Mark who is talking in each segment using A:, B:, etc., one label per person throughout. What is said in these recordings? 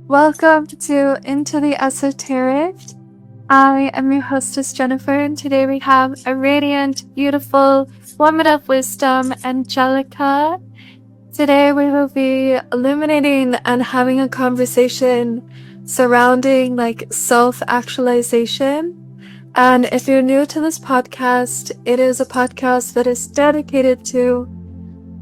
A: Welcome to Into the Esoteric. I am your hostess, Jennifer, and today we have a radiant, beautiful woman of wisdom, Angelica. Today we will be illuminating and having a conversation surrounding self-actualization. And if you're new to this podcast, it is a podcast that is dedicated to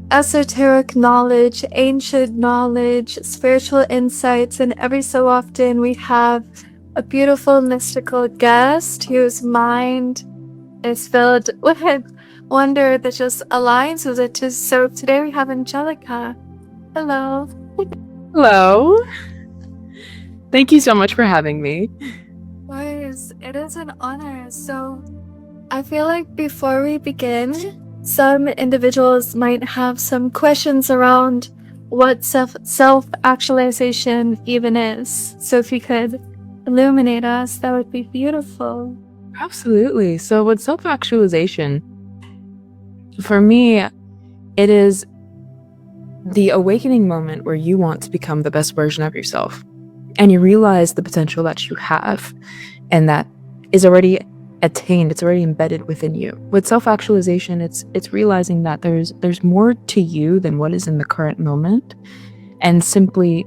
A: esoteric knowledge, ancient knowledge, spiritual insights, and every so often we have a beautiful mystical guest whose mind is filled with wonder that just aligns with it. So today we have Angelica. Hello.
B: Hello. Thank you so much for having me.
A: Guys, it is an honor. So I feel like before we begin, some individuals might have some questions around what self-actualization even is. So if you could illuminate us, that would be beautiful.
B: Absolutely. So with self-actualization, for me, it is the awakening moment where you want to become the best version of yourself. And you realize the potential that you have and that is already attained, it's already embedded within you. With self-actualization, it's realizing that there's more to you than what is in the current moment, and simply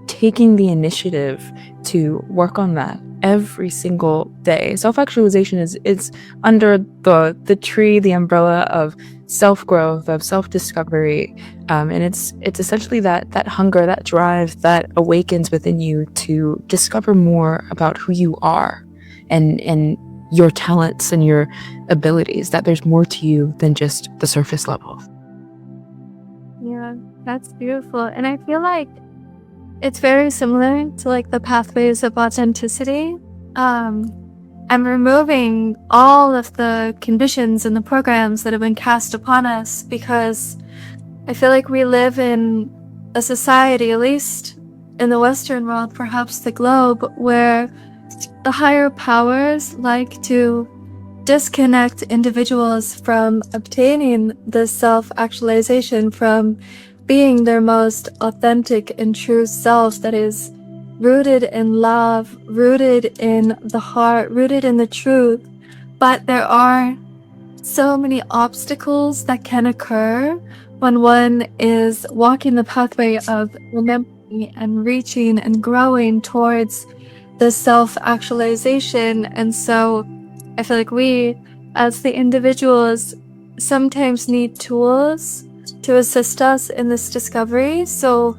B: taking the initiative to work on that every single day. Self-actualization is under the tree, the umbrella of self-growth, of self-discovery, and it's essentially that hunger, that drive that awakens within you to discover more about who you are and your talents and your abilities, that there's more to you than just the surface level.
A: Yeah, that's beautiful. And I feel like it's very similar to the pathways of authenticity. I'm removing all of the conditions and the programs that have been cast upon us, because I feel like we live in a society, at least in the Western world, perhaps the globe, where the higher powers like to disconnect individuals from obtaining this self-actualization, from being their most authentic and true self that is rooted in love, rooted in the heart, rooted in the truth. But there are so many obstacles that can occur when one is walking the pathway of remembering and reaching and growing towards the self-actualization. And so I feel like we, as the individuals, sometimes need tools to assist us in this discovery. So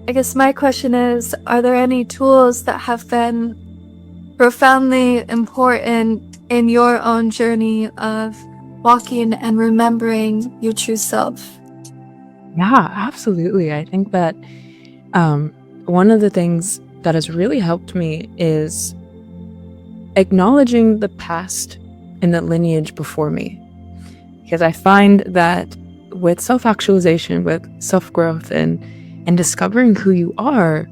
A: I guess my question is, are there any tools that have been profoundly important in your own journey of walking and remembering your true self?
B: Yeah, absolutely. I think that one of the things that has really helped me is acknowledging the past and the lineage before me. Because I find that with self-actualization, with self-growth and discovering who you are,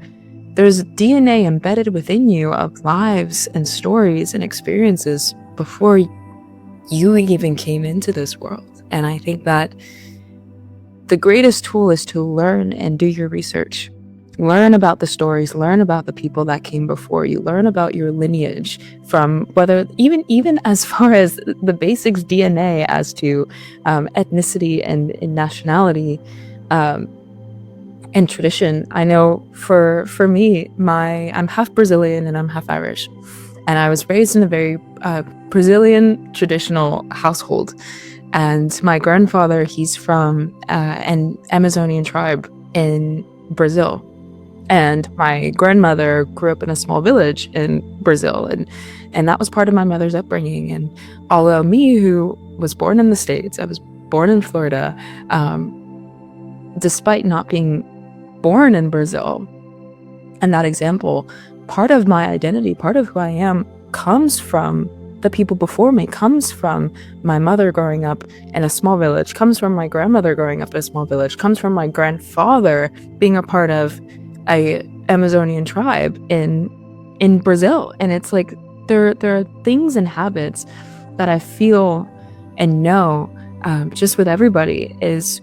B: there's DNA embedded within you of lives and stories and experiences before you even came into this world. And I think that the greatest tool is to learn and do your research. Learn about the stories, learn about the people that came before you, learn about your lineage, from whether even as far as the basics DNA as to ethnicity and nationality and tradition. I know for me, I'm half Brazilian and I'm half Irish, and I was raised in a very Brazilian traditional household. And my grandfather, he's from an Amazonian tribe in Brazil. And my grandmother grew up in a small village in Brazil, and that was part of my mother's upbringing. And although me, who was born in the States, I was born in Florida, despite not being born in Brazil, and that example, part of my identity, part of who I am, comes from the people before me, comes from my mother growing up in a small village, comes from my grandmother growing up in a small village, comes from my grandfather being a part of a Amazonian tribe in Brazil. And it's like there are things and habits that I feel and know, just with everybody, is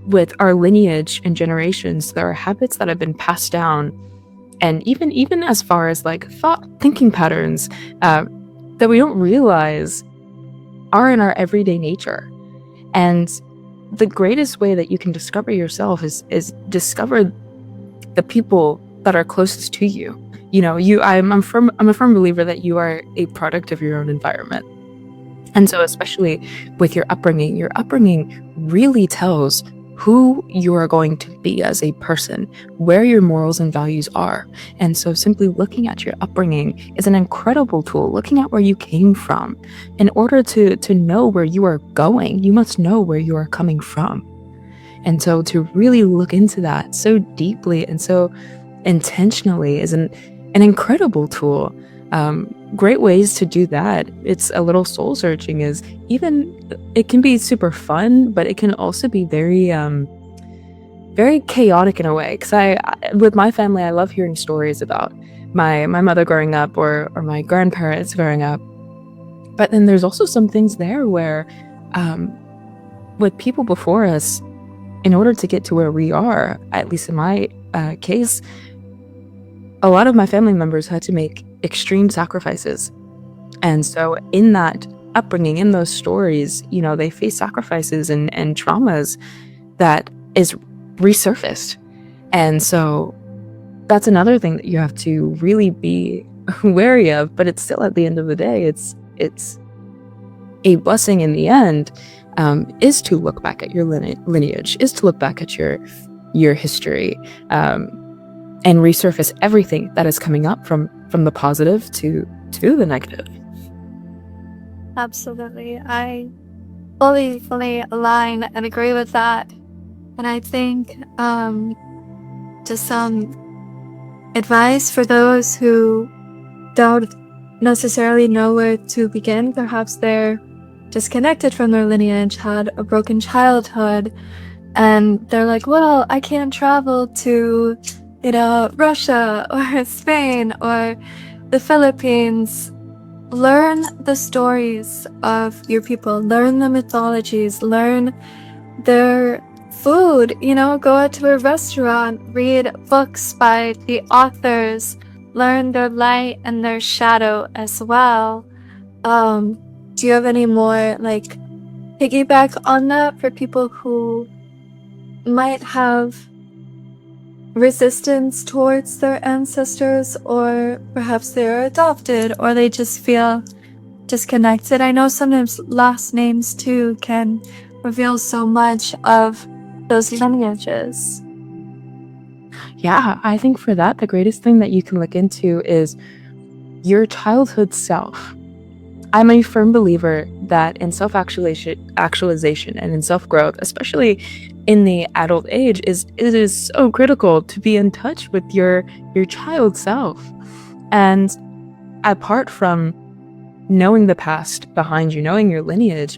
B: with our lineage and generations, there are habits that have been passed down And even as far as like thinking patterns that we don't realize are in our everyday nature. And the greatest way that you can discover yourself is discover the people that are closest to you. I'm a firm believer that you are a product of your own environment. And so especially with your upbringing really tells who you are going to be as a person, where your morals and values are. And so simply looking at your upbringing is an incredible tool. Looking at where you came from. In order to know where you are going, you must know where you are coming from. And so to really look into that so deeply and so intentionally is an incredible tool. Great ways to do that. It's a little soul searching is it can be super fun, but it can also be very, very chaotic in a way. Because with my family, I love hearing stories about my mother growing up or my grandparents growing up. But then there's also some things there where, with people before us, in order to get to where we are, at least in my case, a lot of my family members had to make extreme sacrifices. And so in that upbringing, in those stories, they face sacrifices and traumas that is resurfaced. And so that's another thing that you have to really be wary of, but it's still, at the end of the day, it's a blessing in the end, is to look back at your lineage, is to look back at your history, and resurface everything that is coming up from the positive to the negative.
A: Absolutely. I fully align and agree with that. And I think just some advice for those who don't necessarily know where to begin. Perhaps they're disconnected from their lineage, had a broken childhood, and they're like, well, I can't travel to Russia or Spain or the Philippines. Learn the stories of your people, learn the mythologies, learn their food, go out to a restaurant, read books by the authors, learn their light and their shadow as well. Do you have any more piggyback on that for people who might have resistance towards their ancestors, or perhaps they're adopted, or they just feel disconnected? I know sometimes last names too can reveal so much of those lineages.
B: Yeah, I think for that, the greatest thing that you can look into is your childhood self. I'm a firm believer that in self-actualization and in self-growth, especially in the adult age, it is so critical to be in touch with your child self. And apart from knowing the past behind you, knowing your lineage,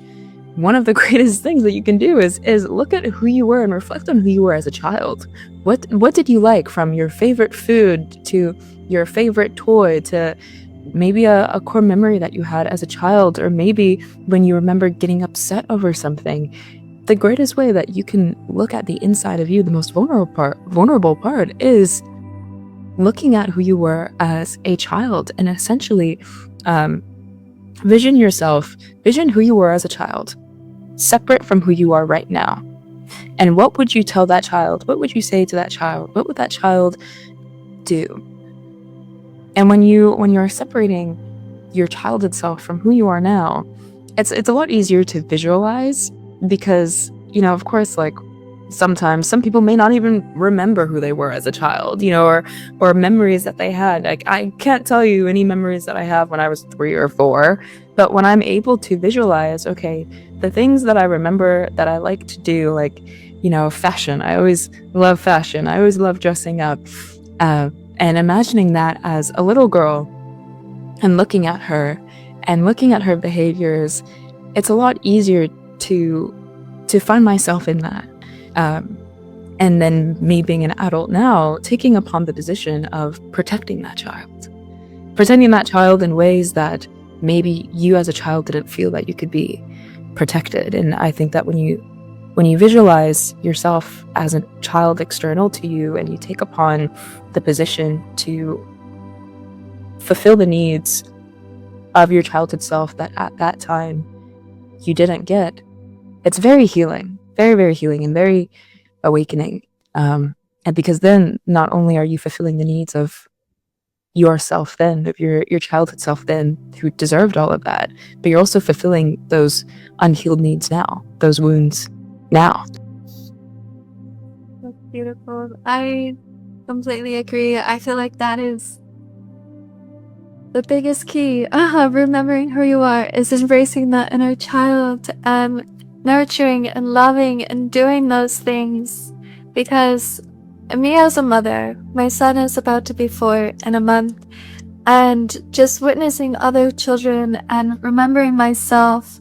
B: one of the greatest things that you can do is look at who you were and reflect on who you were as a child. What did you like, from your favorite food to your favorite toy to maybe a core memory that you had as a child, or maybe when you remember getting upset over something. The greatest way that you can look at the inside of you, the most vulnerable part, is looking at who you were as a child, and essentially vision who you were as a child, separate from who you are right now. And what would you tell that child? What would you say to that child? What would that child do? And when you're separating your childhood self from who you are now, it's a lot easier to visualize, because of course, sometimes some people may not even remember who they were as a child, or memories that they had. I can't tell you any memories that I have when I was 3 or 4, but when I'm able to visualize, okay, the things that I remember that I like to do, fashion. I always love fashion. I always love dressing up. And imagining that as a little girl and looking at her behaviors, it's a lot easier to find myself in that. And then me being an adult now, taking upon the position of protecting that child in ways that maybe you as a child didn't feel that you could be protected. And I think that when you when you visualize yourself as a child external to you and you take upon the position to fulfill the needs of your childhood self that at that time you didn't get, it's very healing, very, very healing and very awakening. And because then not only are you fulfilling the needs of yourself then, of your childhood self then, who deserved all of that, but you're also fulfilling those unhealed needs now, those wounds now.
A: That's beautiful. I completely agree. I feel like that is the biggest key. Remembering who you are is embracing that inner child and nurturing and loving and doing those things. Because me as a mother, my son is about to be 4 in a month, and just witnessing other children and remembering myself,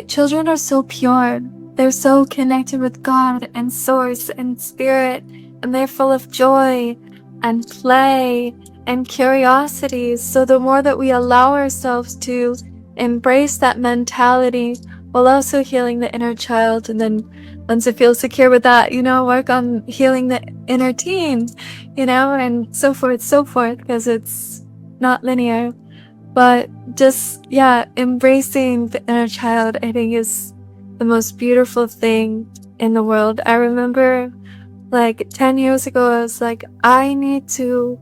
A: children are so pure. They're so connected with God and source and spirit, and they're full of joy and play and curiosity. So the more that we allow ourselves to embrace that mentality while also healing the inner child, and then once I feel secure with that, work on healing the inner teen, and so forth, because it's not linear. But just, embracing the inner child, I think, is the most beautiful thing in the world. I remember, 10 years ago, I was like, I need to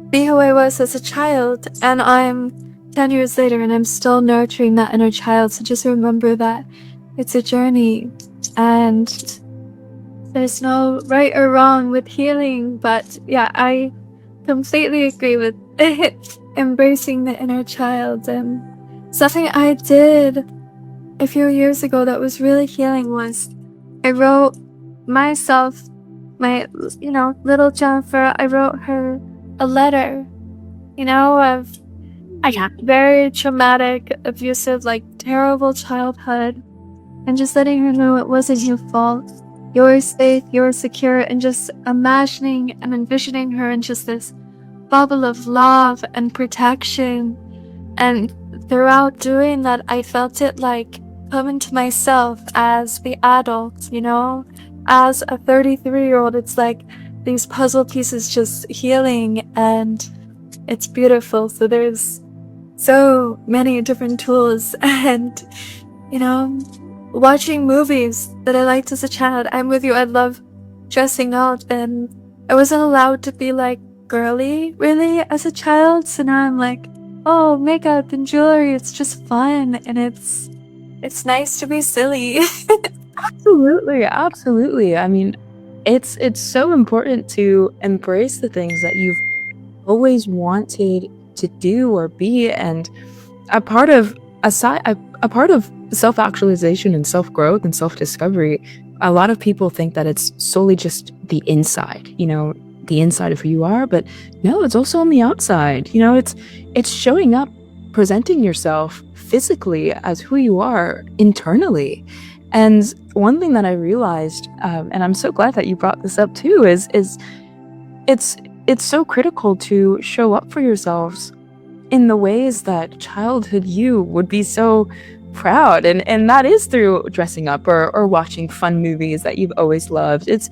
A: be who I was as a child, and I'm 10 years later, and I'm still nurturing that inner child. So just remember that it's a journey, and there's no right or wrong with healing. But yeah, I completely agree with embracing the inner child. And something I did a few years ago that was really healing was I wrote myself, my little Jennifer, I wrote her a letter, of very traumatic, abusive, terrible childhood, and just letting her know it wasn't your fault. You're safe, you're secure, and just imagining and envisioning her in just this bubble of love and protection. And throughout doing that, I felt it coming to myself as the adult, as a 33-year-old. It's like these puzzle pieces just healing, and it's beautiful. So there's so many different tools, and watching movies that I liked as a child. I'm with you. I love dressing up, and I wasn't allowed to be girly really as a child. So now I'm like, oh, makeup and jewelry, it's just fun, and it's nice to be silly.
B: Absolutely. I mean, it's so important to embrace the things that you've always wanted to do or be, and a part of self-actualization and self-growth and self-discovery. A lot of people think that it's solely just the inside, the inside of who you are, but no, it's also on the outside. It's showing up, presenting yourself physically as who you are internally. And one thing that I realized, and I'm so glad that you brought this up too, is it's so critical to show up for yourselves in the ways that childhood you would be so proud, and that is through dressing up or watching fun movies that you've always loved. It's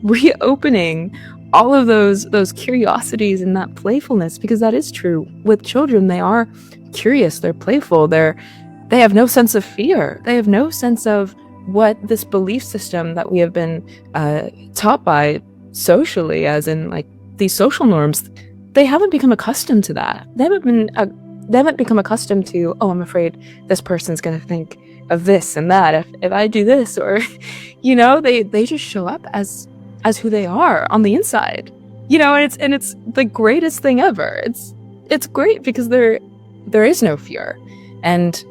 B: reopening all of those curiosities and that playfulness, because that is true with children. They are curious, they're playful, they have no sense of fear, they have no sense of what this belief system that we have been taught by socially, as in these social norms. They haven't become accustomed to that. They haven't become accustomed to, oh, I'm afraid this person's gonna think of this and that if I do this, or they just show up as who they are on the inside, and it's the greatest thing ever. It's great because there is no fear, and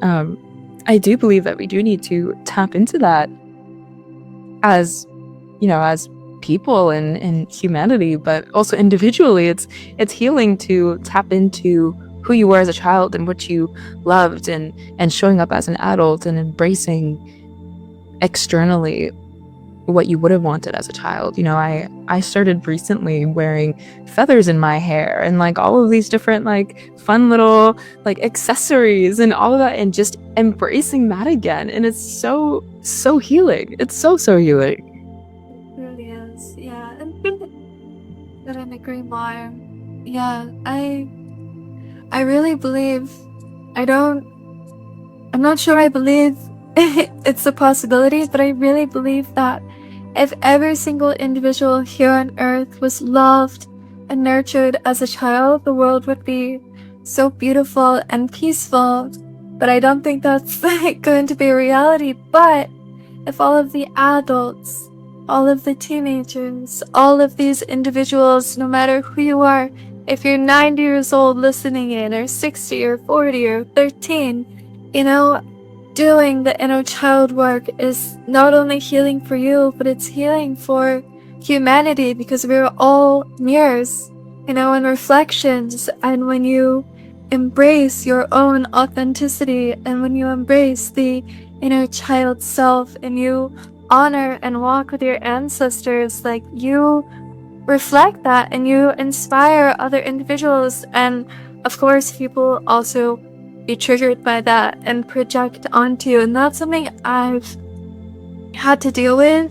B: I do believe that we do need to tap into that as as people in humanity, but also individually. It's healing to tap into who you were as a child and what you loved, and showing up as an adult and embracing externally what you would have wanted as a child. You know, I started recently wearing feathers in my hair and like all of these different like fun little like accessories and all of that, and just embracing that again. And it's so healing. It's so healing.
A: It really is. Yeah. And couldn't agree more. Yeah, I really believe, I'm not sure I believe it's a possibility, but I really believe that if every single individual here on earth was loved and nurtured as a child, the world would be so beautiful and peaceful. But I don't think that's going to be a reality. But if all of the adults, all of the teenagers, all of these individuals, no matter who you are, if you're 90 years old listening in, or 60 or 40 or 13, you know, doing the inner child work is not only healing for you, but it's healing for humanity, because we're all mirrors, you know, and reflections. And when you embrace your own authenticity, and when you embrace the inner child self, and you honor and walk with your ancestors, like, you reflect that and you inspire other individuals. And of course, people also be triggered by that and project onto you. And that's something I've had to deal with.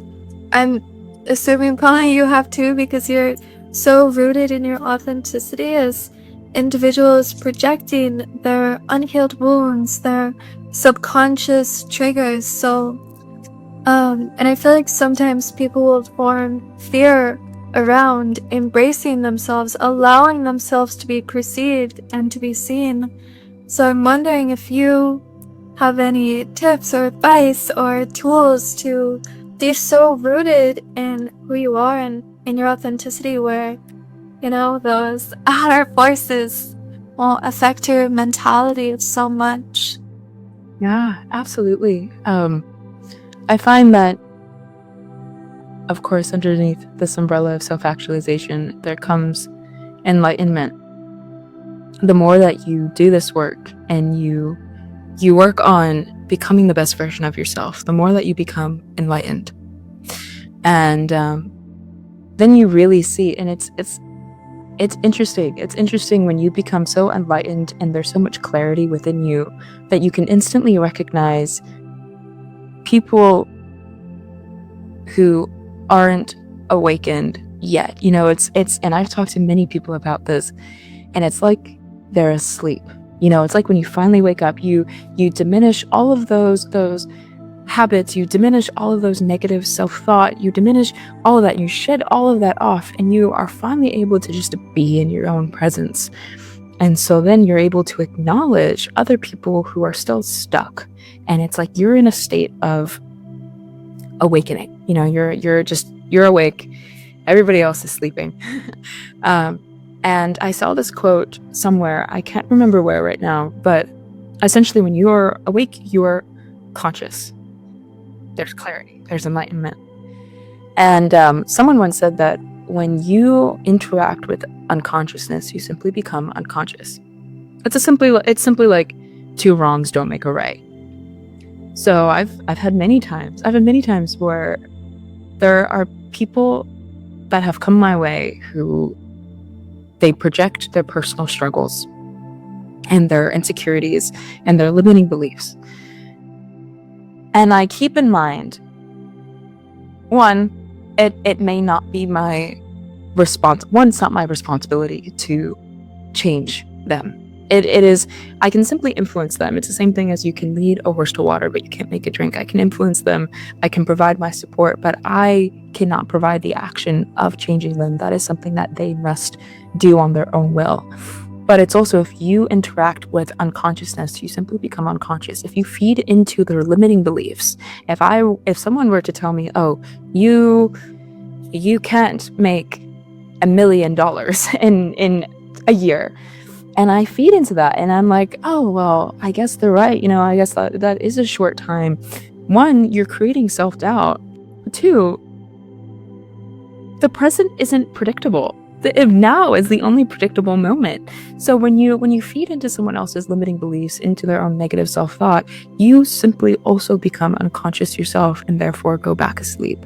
A: I'm assuming probably you have too, because you're so rooted in your authenticity as individuals projecting their unhealed wounds, their subconscious triggers. So, and I feel like sometimes people will form fear around embracing themselves, allowing themselves to be perceived and to be seen. So I'm wondering if you have any tips or advice or tools to be so rooted in who you are and in your authenticity, where, you know, those outer forces won't affect your mentality so much.
B: Yeah, absolutely. I find that, of course, underneath this umbrella of self-actualization, there comes enlightenment. The more that you do this work and you work on becoming the best version of yourself, the more that you become enlightened. And then you really see, and it's interesting. It's interesting when you become so enlightened and there's so much clarity within you that you can instantly recognize people who aren't awakened yet. You know, it's and I've talked to many people about this, and it's like they're asleep. You know, it's like when you finally wake up, you diminish all of those habits, you diminish all of those negative self-thought, you diminish all of that, you shed all of that off, and you are finally able to just be in your own presence. And so then you're able to acknowledge other people who are still stuck, and it's like you're in a state of awakening. You know, you're awake, everybody else is sleeping. And I saw this quote somewhere, I can't remember where right now, but essentially when you're awake, you're conscious. There's clarity, there's enlightenment. And someone once said that when you interact with unconsciousness, you simply become unconscious. It's simply like two wrongs don't make a right. So I've had many times where there are people that have come my way who they project their personal struggles and their insecurities and their limiting beliefs. And I keep in mind, one, it may not be my it's not my responsibility to change them. It is, I can simply influence them. It's the same thing as you can lead a horse to water, but you can't make it drink. I can influence them. I can provide my support, but I cannot provide the action of changing them. That is something that they must do on their own will. But it's also, if you interact with unconsciousness, you simply become unconscious. If you feed into their limiting beliefs, if someone were to tell me, oh, you can't make $1 million in a year, and I feed into that, and I'm like, oh, well, I guess they're right. You know, I guess that is a short time. One, you're creating self-doubt. Two, the present isn't predictable. The now is the only predictable moment. So when you feed into someone else's limiting beliefs, into their own negative self-thought, you simply also become unconscious yourself and therefore go back asleep.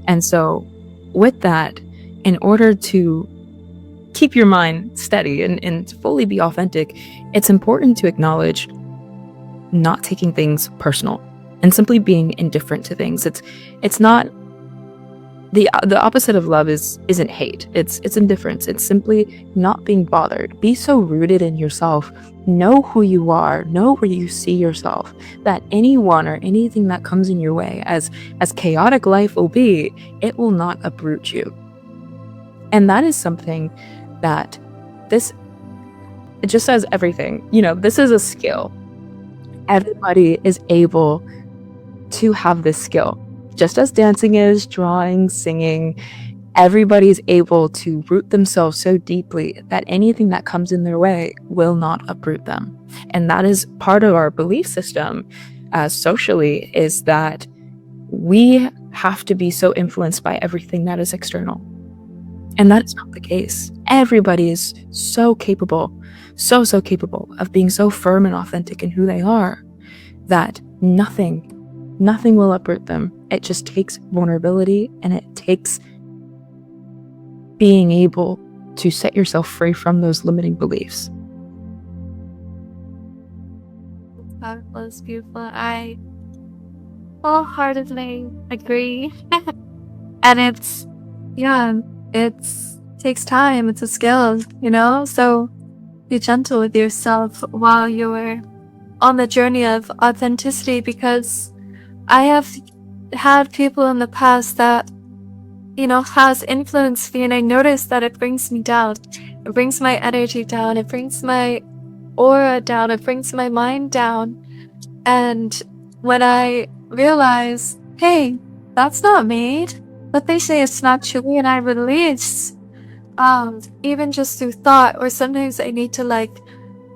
B: And so with that, in order to keep your mind steady and fully be authentic, it's important to acknowledge not taking things personal and simply being indifferent to things. It's not the opposite of love isn't hate. It's indifference. It's simply not being bothered. Be so rooted in yourself. Know who you are. Know where you see yourself. That anyone or anything that comes in your way, as chaotic life will be, it will not uproot you. And that is something that it just says everything. This is a skill. Everybody is able to have this skill. Just as dancing is, drawing, singing, everybody's able to root themselves so deeply that anything that comes in their way will not uproot them. And that is part of our belief system socially, is that we have to be so influenced by everything that is external. And that is not the case. Everybody is so capable, so capable of being so firm and authentic in who they are that nothing will uproot them. It just takes vulnerability, and it takes being able to set yourself free from those limiting beliefs.
A: That was beautiful. I wholeheartedly agree. And it takes time. It's a skill, so be gentle with yourself while you're on the journey of authenticity, because I have had people in the past that, has influenced me, and I noticed that it brings me down. It brings my energy down. It brings my aura down. It brings my mind down. And when I realize, hey, that's not me, but they say it's not true, and I release, even just through thought, or sometimes I need to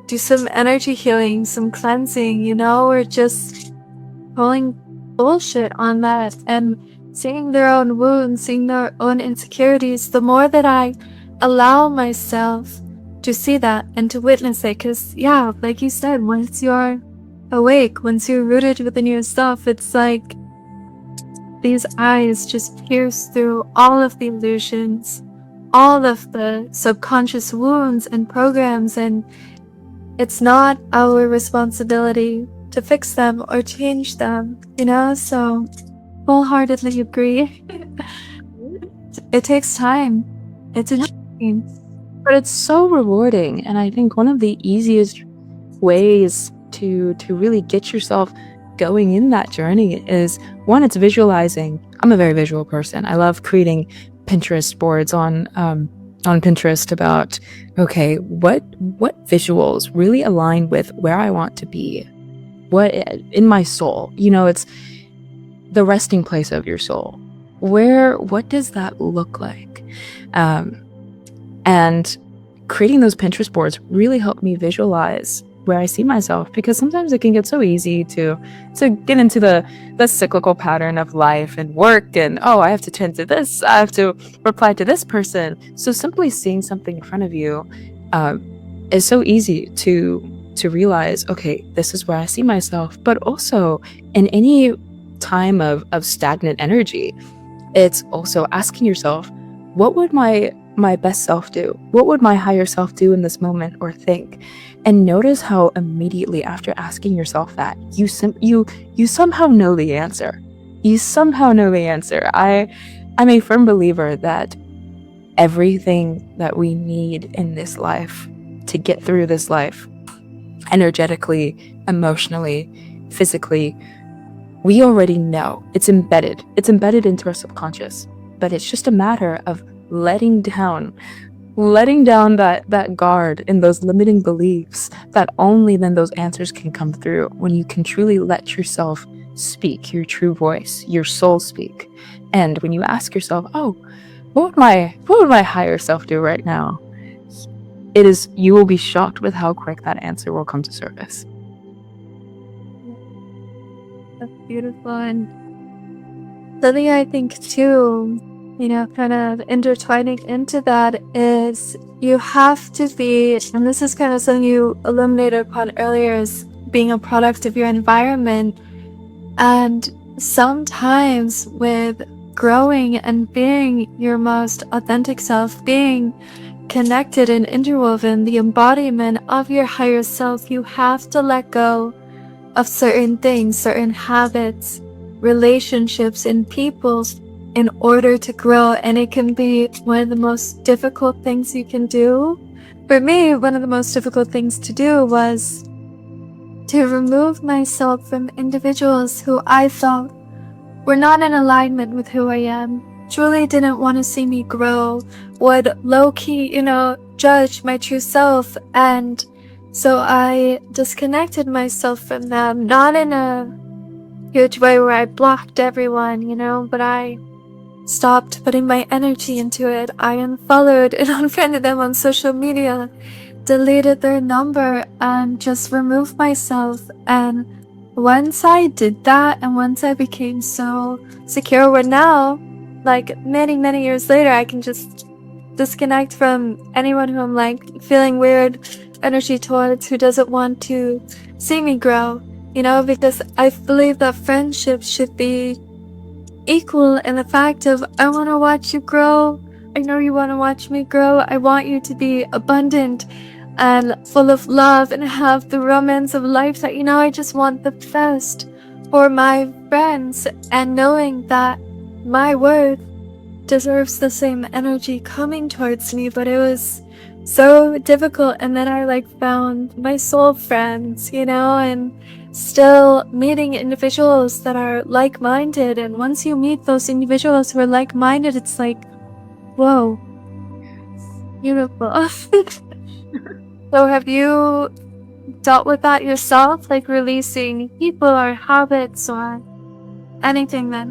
A: do some energy healing, some cleansing, or just pulling bullshit on that and seeing their own wounds, seeing their own insecurities. The more that I allow myself to see that and to witness it, because like you said, once you're awake, once you're rooted within yourself, it's like these eyes just pierce through all of the illusions, all of the subconscious wounds and programs, and it's not our responsibility to fix them or change them, so wholeheartedly agree. It takes time. It's a journey.
B: But it's so rewarding, and I think one of the easiest ways to really get yourself going in that journey is, one, it's visualizing. I'm a very visual person. I love creating Pinterest boards on Pinterest about, okay, what visuals really align with where I want to be, what in my soul, it's the resting place of your soul. What does that look like? And creating those Pinterest boards really helped me visualize where I see myself, because sometimes it can get so easy to get into the cyclical pattern of life and work, and I have to tend to this, I have to reply to this person. So simply seeing something in front of you is so easy to realize, okay, this is where I see myself. But also, in any time of stagnant energy, it's also asking yourself, what would my best self do? What would my higher self do in this moment or think? And notice how immediately after asking yourself that, you somehow know the answer. You somehow know the answer. I'm a firm believer that everything that we need in this life to get through this life, energetically, emotionally, physically, we already know. It's embedded. It's embedded into our subconscious. But it's just a matter of letting down that guard and those limiting beliefs, that only then those answers can come through, when you can truly let yourself speak your true voice, your soul speak. And when you ask yourself, what would my higher self do right now? You will be shocked with how quick that answer will come to surface.
A: That's beautiful. And something I think too, kind of intertwining into that, is you have to be, and this is kind of something you illuminated upon earlier, is being a product of your environment. And sometimes with growing and being your most authentic self, being connected and interwoven, the embodiment of your higher self, you have to let go of certain things, certain habits, relationships, and people in order to grow. And it can be one of the most difficult things you can do. For me, one of the most difficult things to do was to remove myself from individuals who I felt were not in alignment with who I am, truly didn't want to see me grow, would low-key, judge my true self. And so I disconnected myself from them, not in a huge way where I blocked everyone, but I stopped putting my energy into it. I unfollowed and unfriended them on social media, deleted their number, and just removed myself. And once I did that, and once I became so secure, where now, like many years later, I can just disconnect from anyone who I'm like feeling weird energy towards, who doesn't want to see me grow, because I believe that friendship should be equal in the fact of, I want to watch you grow. I know you want to watch me grow. I want you to be abundant and full of love and have the romance of life that, I just want the best for my friends, and knowing that my worth deserves the same energy coming towards me. But it was so difficult. And then I found my soul friends, and still meeting individuals that are like-minded. And once you meet those individuals who are like-minded, it's like, whoa, beautiful. So have you dealt with that yourself, like releasing people or habits or anything that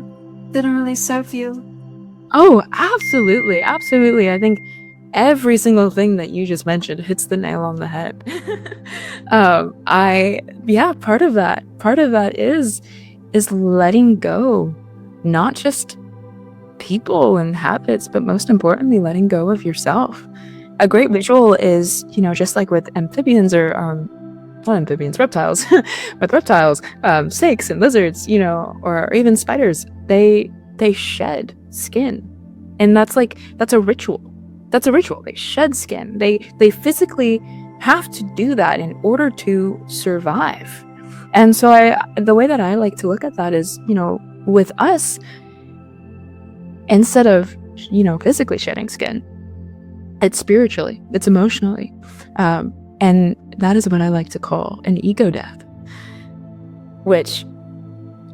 A: didn't really serve you?
B: Oh, absolutely. Absolutely. I think every single thing that you just mentioned hits the nail on the head. Part of that is letting go, not just people and habits, but most importantly, letting go of yourself. A great visual is, just like with amphibians or, not amphibians, reptiles, with reptiles, snakes and lizards, or even spiders, they shed skin. And that's a ritual. That's a ritual. They shed skin. They physically have to do that in order to survive. And so the way that I like to look at that is, with us, instead of, physically shedding skin, it's spiritually, it's emotionally. And that is what I like to call an ego death, which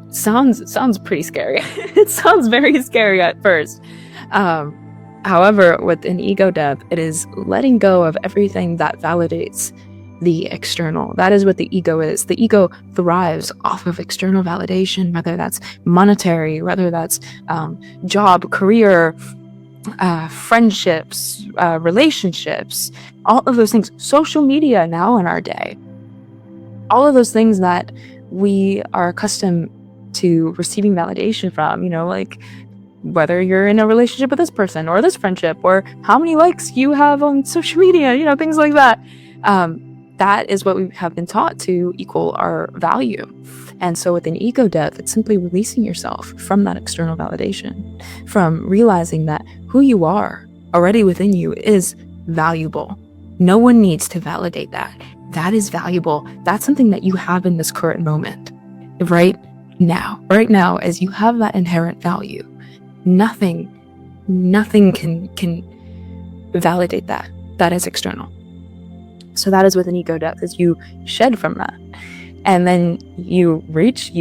B: sounds pretty scary. It sounds very scary at first. However, with an ego death, it is letting go of everything that validates the external. That is what the ego is. The ego thrives off of external validation, whether that's monetary, whether that's job, career, friendships, relationships, all of those things. Social media now in our day. All of those things that we are accustomed to receiving validation from, whether you're in a relationship with this person or this friendship, or how many likes you have on social media, things like that. That is what we have been taught to equal our value. And so with an ego death, it's simply releasing yourself from that external validation, from realizing that who you are already within you is valuable. No one needs to validate that. That is valuable. That's something that you have in this current moment, right now, as you have that inherent value. Nothing can validate that. That is external. So that is with an ego death, is you shed from that. And then you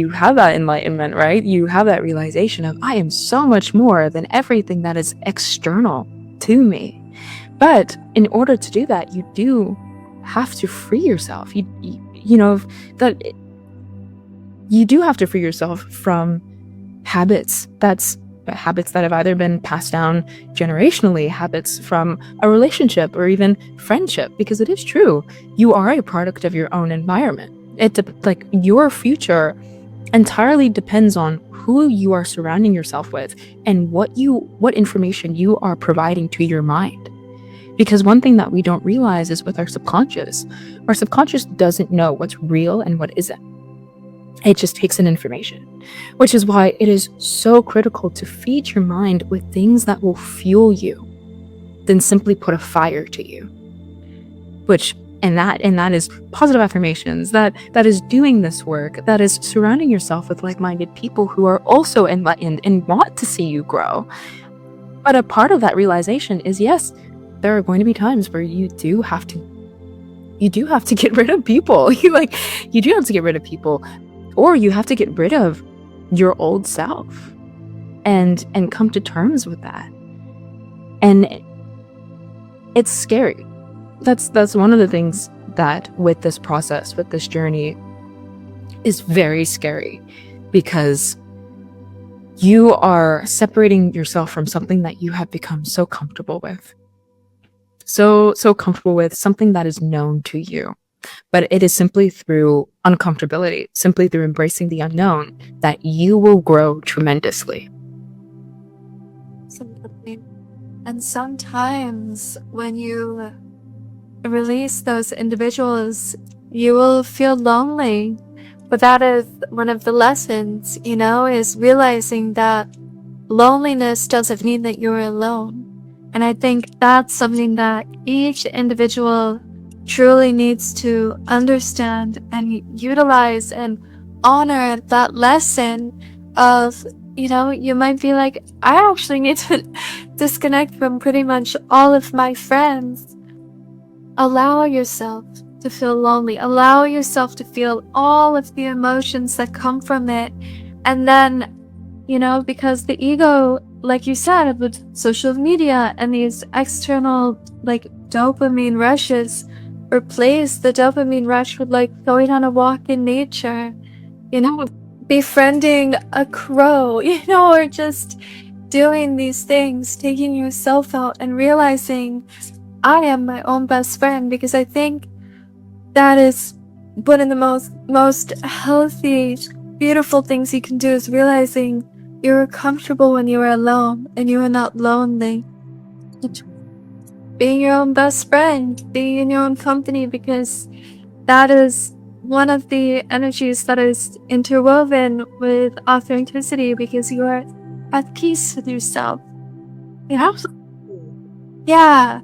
B: have that enlightenment, right? You have that realization of, I am so much more than everything that is external to me. But in order to do that, you do have to free yourself. You do have to free yourself from habits that have either been passed down generationally, habits from a relationship or even friendship, because it is true, you are a product of your own environment. Your future entirely depends on who you are surrounding yourself with and what information you are providing to your mind. Because one thing that we don't realize is with our subconscious doesn't know what's real and what isn't. It just takes in information, which is why it is so critical to feed your mind with things that will fuel you, than simply put a fire to you. And that is positive affirmations, that is doing this work, that is surrounding yourself with like-minded people who are also enlightened and want to see you grow. But a part of that realization is, yes, there are going to be times where you do have to get rid of people. You do have to get rid of people, or you have to get rid of your old self and come to terms with that. And it's scary. That's one of the things that with this process, with this journey, is very scary, because you are separating yourself from something that you have become so comfortable with. So comfortable with, something that is known to you. But it is simply through uncomfortability, simply through embracing the unknown, that you will grow tremendously.
A: Absolutely. And sometimes when you release those individuals, you will feel lonely. But that is one of the lessons, is realizing that loneliness doesn't mean that you're alone. And I think that's something that each individual truly needs to understand and utilize and honor that lesson of, you might be like, I actually need to disconnect from pretty much all of my friends. Allow yourself to feel lonely. Allow yourself to feel all of the emotions that come from it. And then, because the ego, like you said, with social media and these external, dopamine rushes, replace the dopamine rush with, going on a walk in nature, befriending a crow, or just doing these things, taking yourself out and realizing, I am my own best friend. Because I think that is one of the most healthy, beautiful things you can do, is realizing you're comfortable when you are alone and you are not lonely. Being your own best friend, being in your own company, because that is one of the energies that is interwoven with authenticity, because you are at peace with yourself.
B: Absolutely.
A: Yeah.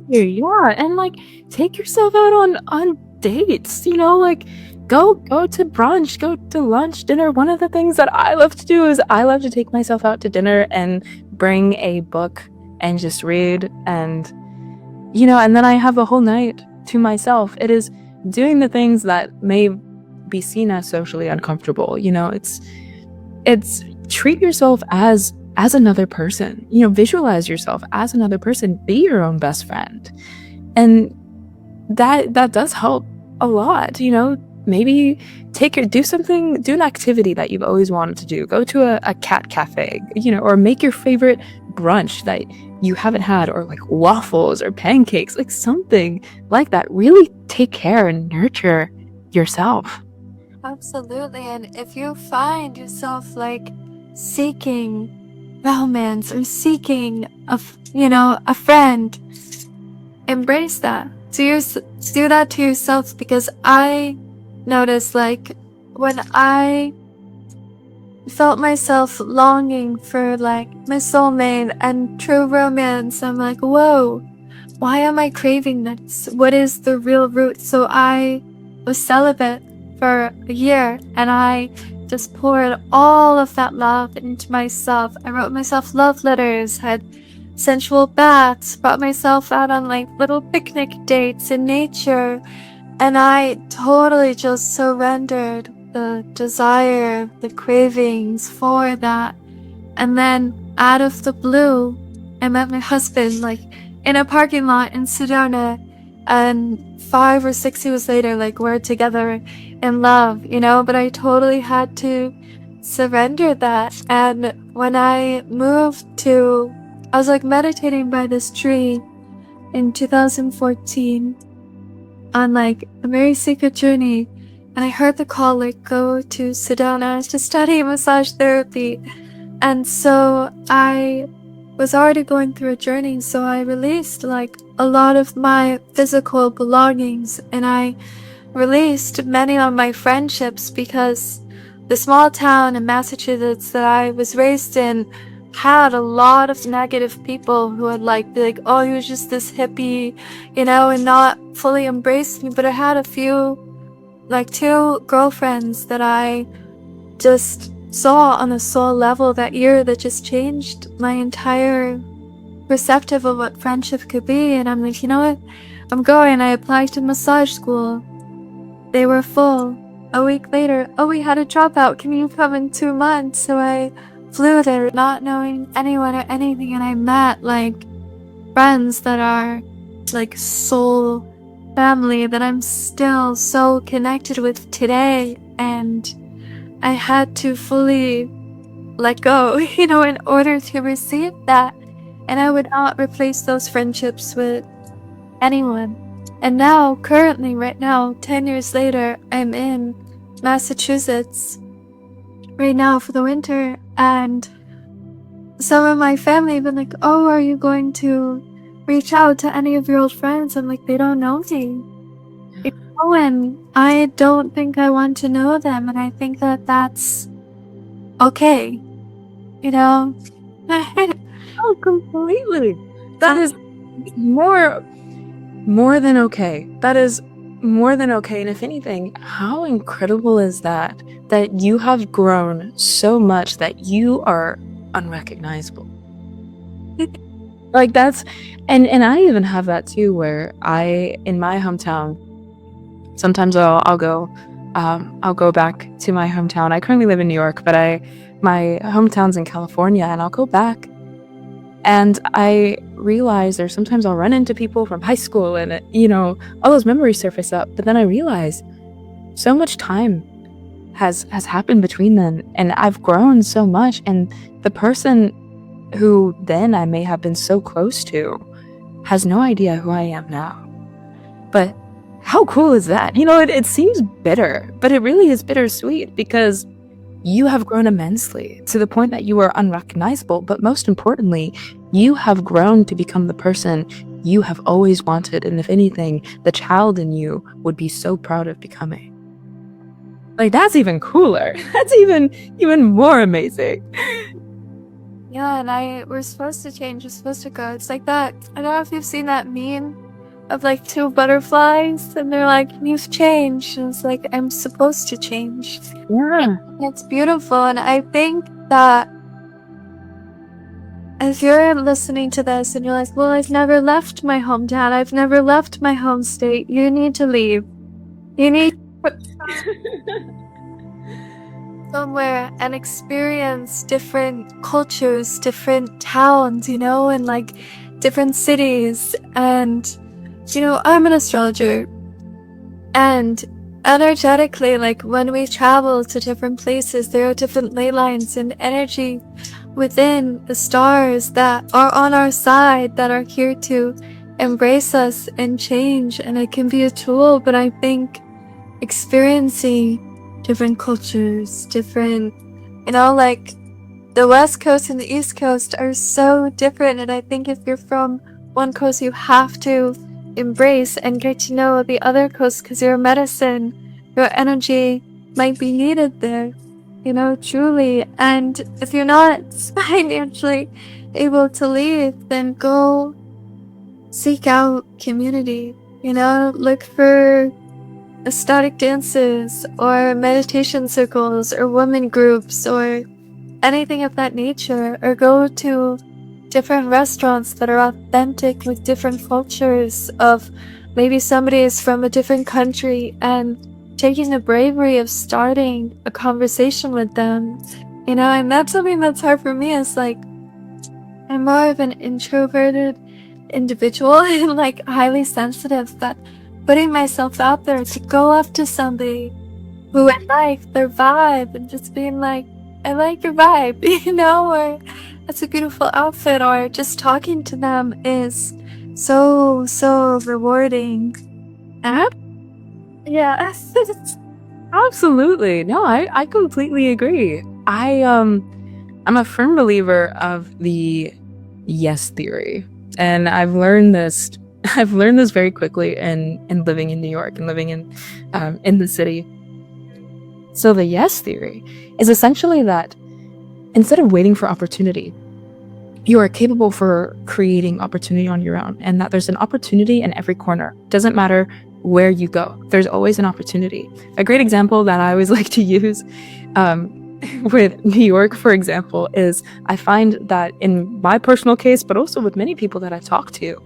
B: Yeah, and take yourself out on dates, go to brunch, go to lunch, dinner. One of the things that I love to do is I love to take myself out to dinner and bring a book and just read, and and then I have a whole night to myself. It is doing the things that may be seen as socially uncomfortable. It's treat yourself as another person. Visualize yourself as another person. Be your own best friend. And that does help a lot. Maybe do an activity that you've always wanted to do. Go to a cat cafe, or make your favorite brunch that you haven't had, or waffles or pancakes, something like that. Really take care and nurture yourself.
A: Absolutely. And if you find yourself seeking romance or seeking a friend, embrace that. Do that to yourself, because I noticed when I felt myself longing for my soulmate and true romance, I'm like, whoa, why am I craving this? What is the real root? So I was celibate for a year, and I just poured all of that love into myself. I wrote myself love letters, had sensual baths, brought myself out on little picnic dates in nature, and I totally just surrendered the desire, the cravings for that. And then out of the blue, I met my husband in a parking lot in Sedona, and 5 or 6 years later, we're together in love, but I totally had to surrender that. And when I moved I was meditating by this tree in 2014 on a very secret journey, and I heard the call go to Sedona to study massage therapy. And so I was already going through a journey, so I released a lot of my physical belongings, and I released many of my friendships, because the small town in Massachusetts that I was raised in had a lot of negative people who would like be like, oh, he was just this hippie, you know, and not fully embrace me. But I had a few, like 2 girlfriends that I just saw on a soul level that year that just changed my entire perceptive of what friendship could be. And I'm like, you know what? I'm going. I applied to massage school. They were full. A week later, oh, we had a dropout. Can you come in 2 months? So I flew there not knowing anyone or anything, and I met like friends that are like soul family that I'm still so connected with today. And I had to fully let go, you know, in order to receive that. And I would not replace those friendships with anyone. And now, currently, right now, 10 years later, I'm in Massachusetts right now for the winter. And some of my family have been like, oh, are you going to reach out to any of your old friends? I'm like, they don't know me. You know, and I don't think I want to know them. And I think that that's okay. You know?
B: Oh, completely. That is more than okay. That is more than okay. And if anything, how incredible is that you have grown so much that you are unrecognizable. Like that's and I even have that too, where in my hometown, sometimes I'll go back to my hometown. I currently live in New York, but my hometown's in California, and I'll go back and I realize there's sometimes I'll run into people from high school, and you know, all those memories surface up, but then I realize so much time has happened between them, and I've grown so much, and the person who then I may have been so close to has no idea who I am now. But how cool is that? You know, it seems bitter, but it really is bittersweet, because you have grown immensely to the point that you are unrecognizable, but most importantly, you have grown to become the person you have always wanted, and if anything, the child in you would be so proud of becoming. Like, that's even cooler. That's even more amazing.
A: Yeah, and we're supposed to change, we're supposed to go. It's like that. I don't know if you've seen that meme of like 2 butterflies, and they're like, you've changed. And it's like, I'm supposed to change.
B: Yeah.
A: It's beautiful. And I think that if you're listening to this and you're like, well, I've never left my hometown, I've never left my home state, you need to leave. You need somewhere and experience different cultures, different towns, you know, and like different cities. And, you know, I'm an astrologer, and energetically, like when we travel to different places, there are different ley lines and energy within the stars that are on our side, that are here to embrace us and change. And it can be a tool, but I think experiencing different cultures, different, you know, like the West Coast and the East Coast are so different. And I think if you're from one coast, you have to embrace and get to know the other coast, because your medicine, your energy might be needed there, you know, truly. And if you're not financially able to leave, then go seek out community, you know, look for ecstatic dances or meditation circles or women groups or anything of that nature, or go to different restaurants that are authentic with different cultures, of maybe somebody is from a different country, and taking the bravery of starting a conversation with them, you know. And that's something that's hard for me. Is like, I'm more of an introverted individual and like highly sensitive, but putting myself out there to go up to somebody who I like their vibe and just being like, I like your vibe, you know, or that's a beautiful outfit, or just talking to them is so, so rewarding. Yeah.
B: Absolutely. No, I completely agree. I'm a firm believer of the yes theory. And I've learned this very quickly in living in New York and living in the city. So the yes theory is essentially that instead of waiting for opportunity, you are capable for creating opportunity on your own, and that there's an opportunity in every corner. Doesn't matter where you go, there's always an opportunity. A great example that I always like to use with New York, for example, is I find that in my personal case, but also with many people that I've talked to,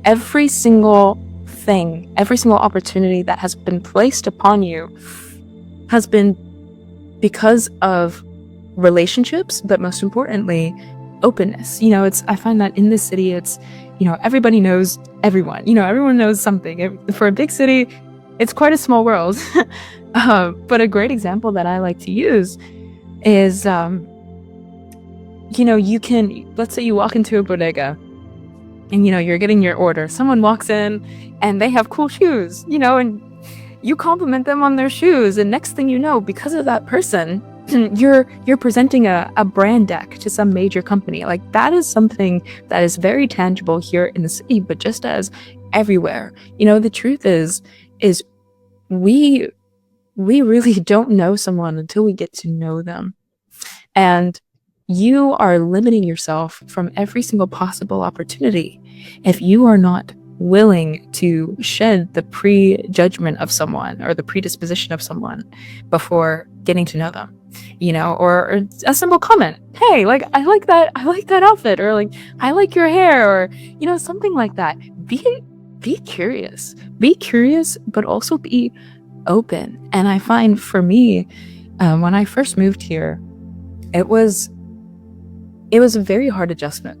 B: every single thing, every single opportunity that has been placed upon you has been because of relationships, but most importantly, openness. I find that in this city, it's, everybody knows everyone. Everyone knows something. For a big city, it's quite a small world. But a great example that I like to use is, let's say you walk into a bodega and, you're getting your order. Someone walks in and they have cool shoes, and you compliment them on their shoes. And next thing you know, because of that person, you're presenting a brand deck to some major company. Like, that is something that is very tangible here in the city, but just as everywhere. The truth is we really don't know someone until we get to know them. And you are limiting yourself from every single possible opportunity if you are not willing to shed the prejudgment of someone or the predisposition of someone before getting to know them, or a simple comment. Hey, like, I like that outfit, or like, I like your hair, or, something like that. Be curious, but also be open. And I find for me, when I first moved here, it was a very hard adjustment.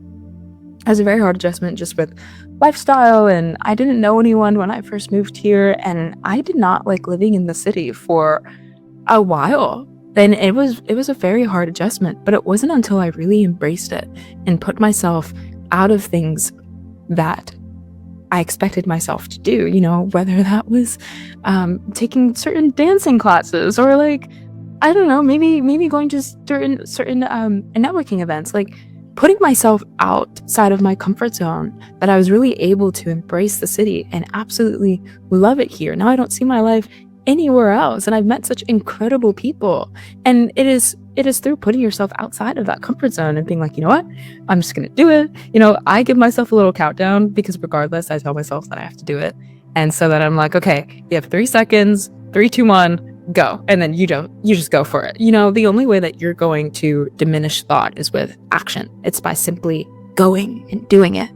B: It was a very hard adjustment just with lifestyle, and I didn't know anyone when I first moved here, and I did not like living in the city for a while. And it was a very hard adjustment, but it wasn't until I really embraced it and put myself out of things that I expected myself to do, whether that was taking certain dancing classes, or like, I don't know, maybe going to certain networking events, like putting myself outside of my comfort zone, that I was really able to embrace the city and absolutely love it here. Now I don't see my life anywhere else, and I've met such incredible people. And it is through putting yourself outside of that comfort zone and being like, you know what, I'm just gonna do it. I give myself a little countdown, because regardless, I tell myself that I have to do it. And so that I'm like, okay, you have 3 seconds, 3, 2, 1, go. And then you just go for it. The only way that you're going to diminish thought is with action. It's by simply going and doing it.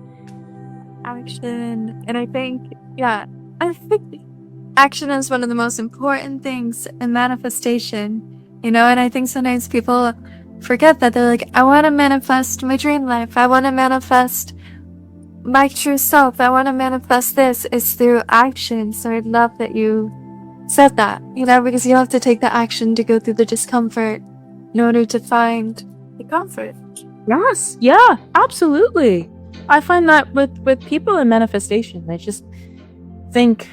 A: Action. And I think action is one of the most important things in manifestation, and I think sometimes people forget that. They're like, I want to manifest my dream life, I want to manifest my true self, I want to manifest this. It's through action. So I love that you said that, because you have to take the action to go through the discomfort in order to find the comfort.
B: Yes, yeah, absolutely. I find that with people in manifestation, they just think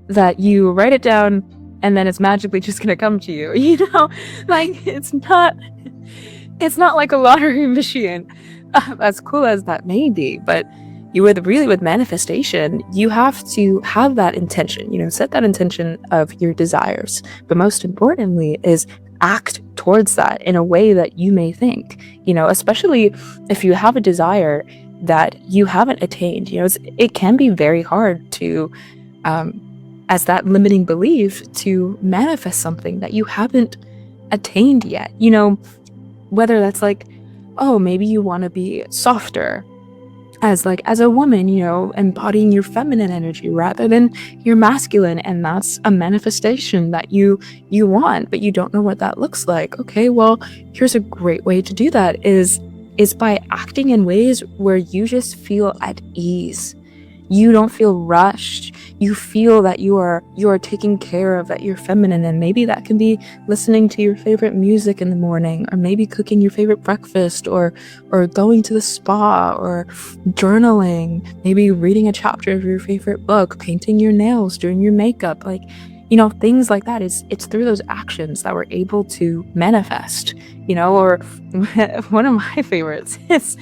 B: that you write it down and then it's magically just gonna come to you. Like, it's not like a lottery machine. As cool as that may be, but with manifestation, you have to have that intention, set that intention of your desires, but most importantly is act towards that in a way that you may think, especially if you have a desire that you haven't attained. It can be very hard to as that limiting belief to manifest something that you haven't attained yet. Whether that's like, oh, maybe you want to be softer as a woman, embodying your feminine energy rather than your masculine, and that's a manifestation that you want, but you don't know what that looks like. Okay, well, here's a great way to do that is by acting in ways where you just feel at ease. You don't feel rushed. You feel that you are taking care of, that you're feminine. And maybe that can be listening to your favorite music in the morning, or maybe cooking your favorite breakfast, or going to the spa, or journaling, maybe reading a chapter of your favorite book, painting your nails, doing your makeup, like, things like that. It's through those actions that we're able to manifest, or one of my favorites is,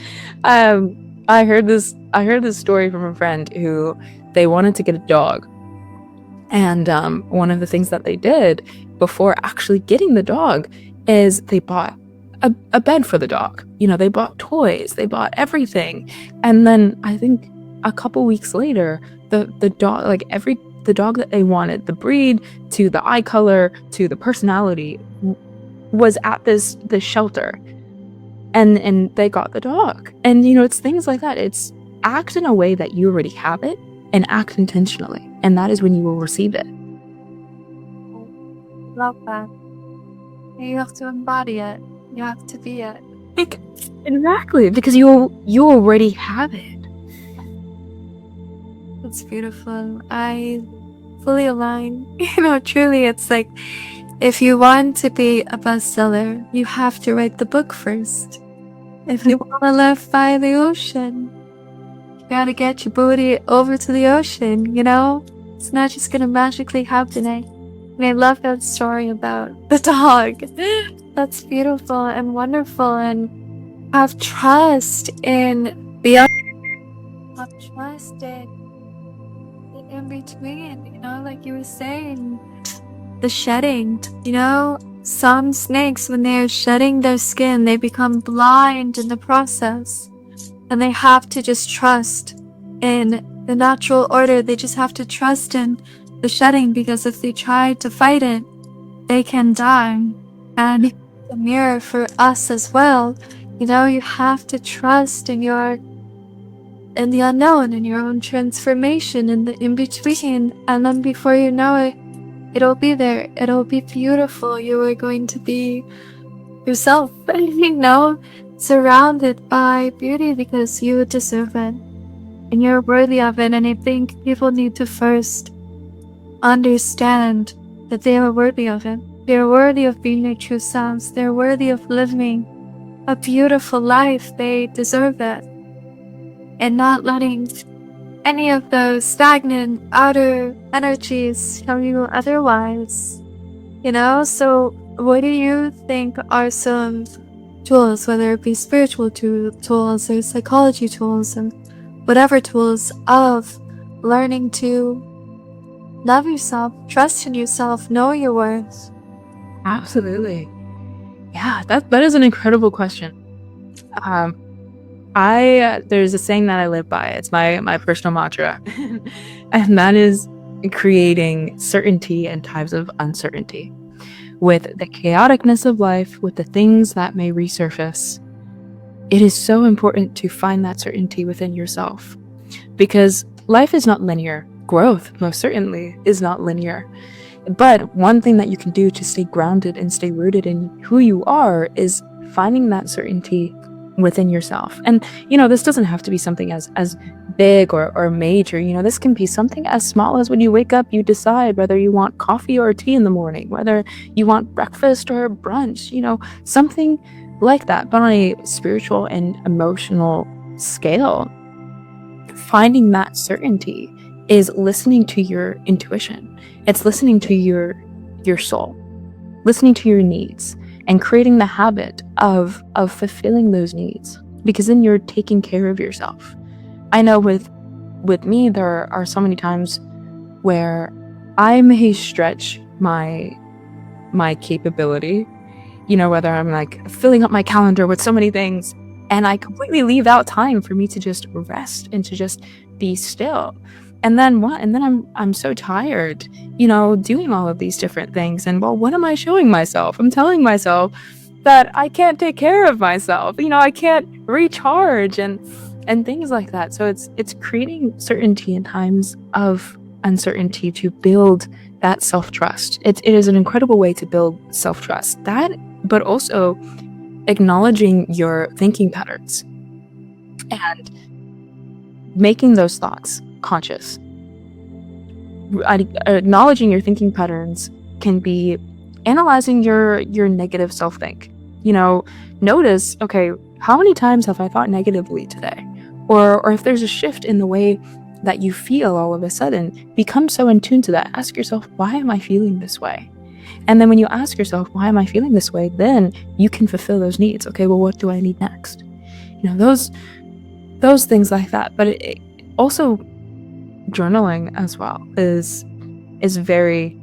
B: I heard this story from a friend who they wanted to get a dog, And one of the things that they did before actually getting the dog is they bought a bed for the dog. They bought toys, they bought everything. And then I think a couple weeks later, the dog, like the dog that they wanted, the breed to the eye color to the personality, was at this shelter. And they got the dog. And it's things like that. It's act in a way that you already have it, and act intentionally, and that is when you will receive it.
A: Love that. You have to embody it. You have to be it.
B: Exactly, because you already have it.
A: It's beautiful. I fully align. Truly, it's like, if you want to be a bestseller, you have to write the book first. If you want to live by the ocean, you gotta get your booty over to the ocean, It's not just gonna magically happen. I love that story about the dog. That's beautiful and wonderful, and have trust in beyond. Have trust in between, like you were saying. The shedding, some snakes, when they're shedding their skin, they become blind in the process. And they have to just trust in the natural order. They just have to trust in the shedding, because if they try to fight it, they can die. And it's a mirror for us as well. You have to trust in the unknown, in your own transformation, in the in-between. And then before you know it, it'll be there. It'll be beautiful. You are going to be yourself, surrounded by beauty, because you deserve it. And you're worthy of it. And I think people need to first understand that they are worthy of it. They're worthy of being their true selves. They're worthy of living a beautiful life. They deserve it. And not letting any of those stagnant outer energies tell you otherwise. So what do you think are some tools, whether it be spiritual tools or psychology tools and whatever tools, of learning to love yourself, trust in yourself, know your worth?
B: Absolutely. Yeah, that is an incredible question. There's a saying that I live by. It's my personal mantra. And that is creating certainty in times of uncertainty. With the chaoticness of life, with the things that may resurface, it is so important to find that certainty within yourself. Because life is not linear. Growth, most certainly, is not linear. But one thing that you can do to stay grounded and stay rooted in who you are is finding that certainty within yourself. And this doesn't have to be something as big or major. This can be something as small as when you wake up, you decide whether you want coffee or tea in the morning, whether you want breakfast or brunch, something like that. But on a spiritual and emotional scale, finding that certainty is listening to your intuition. It's listening to your soul, listening to your needs, and creating the habit of fulfilling those needs, because then you're taking care of yourself. I know with me, there are so many times where I may stretch my capability, whether I'm like filling up my calendar with so many things, and I completely leave out time for me to just rest and to just be still. And then what? And then I'm so tired, doing all of these different things. And well, what am I showing myself? I'm telling myself that I can't take care of myself. I can't recharge and things like that. So it's creating certainty in times of uncertainty to build that self-trust. It is an incredible way to build self-trust. That, but also acknowledging your thinking patterns and making those thoughts conscious. Acknowledging your thinking patterns can be analyzing your negative self-think. Notice, okay, how many times have I thought negatively today? Or if there's a shift in the way that you feel all of a sudden, become so in tune to that. Ask yourself, why am I feeling this way? And then when you ask yourself, why am I feeling this way? Then you can fulfill those needs. Okay, well, what do I need next? Those things like that. But it also journaling as well is is very,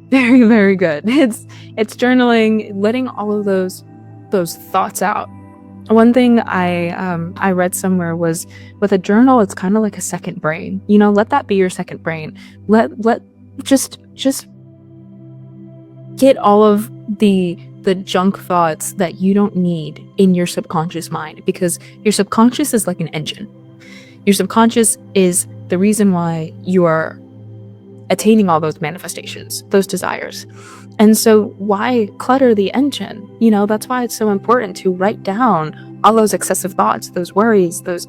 B: very, very good. It's journaling, letting all of those thoughts out. One thing I read somewhere was, with a journal, it's kind of like a second brain. Let that be your second brain. Let just get all of the junk thoughts that you don't need in your subconscious mind, because your subconscious is like an engine. Your subconscious is the reason why you are attaining all those manifestations, those desires. And so why clutter the engine? That's why it's so important to write down all those excessive thoughts, those worries, those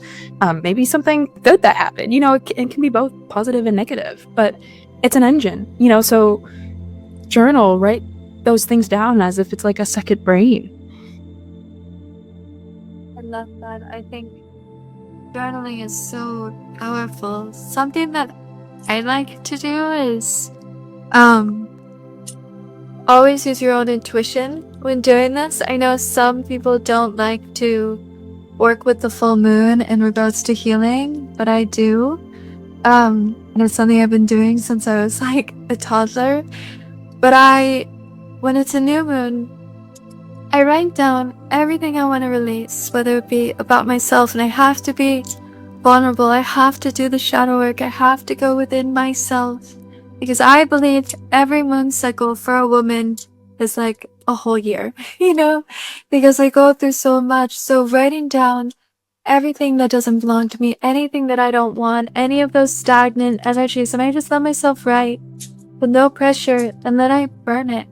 B: maybe something good that happened. It can be both positive and negative, but it's an engine. So journal, write those things down as if it's like a second brain.
A: I love that. I think journaling is so powerful. Something that I like to do is always use your own intuition when doing this. I know some people don't like to work with the full moon in regards to healing, but I do. And it's something I've been doing since I was like a toddler. But when it's a new moon, I write down everything I want to release, whether it be about myself, and I have to be vulnerable. I have to do the shadow work. I have to go within myself, because I believe every moon cycle for a woman is like a whole year, because I go through so much. So writing down everything that doesn't belong to me, anything that I don't want, any of those stagnant energies, and I just let myself write with no pressure, and then I burn it.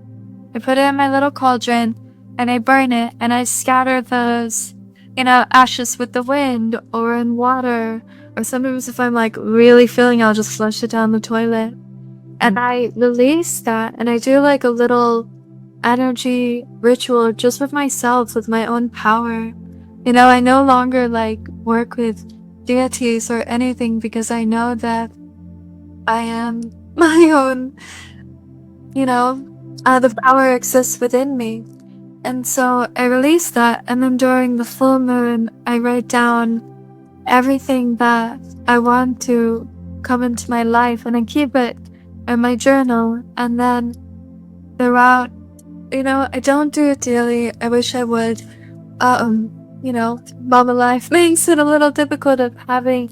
A: I put it in my little cauldron and I burn it, and I scatter those, ashes with the wind or in water. Or sometimes if I'm like really feeling, I'll just flush it down the toilet. And I release that, and I do like a little energy ritual just with myself, with my own power. I no longer like work with deities or anything, because I know that I am my own, the power exists within me. And so I release that, and then during the full moon, I write down everything that I want to come into my life, and I keep it in my journal. And then throughout, I don't do it daily. I wish I would. Mama life makes it a little difficult of having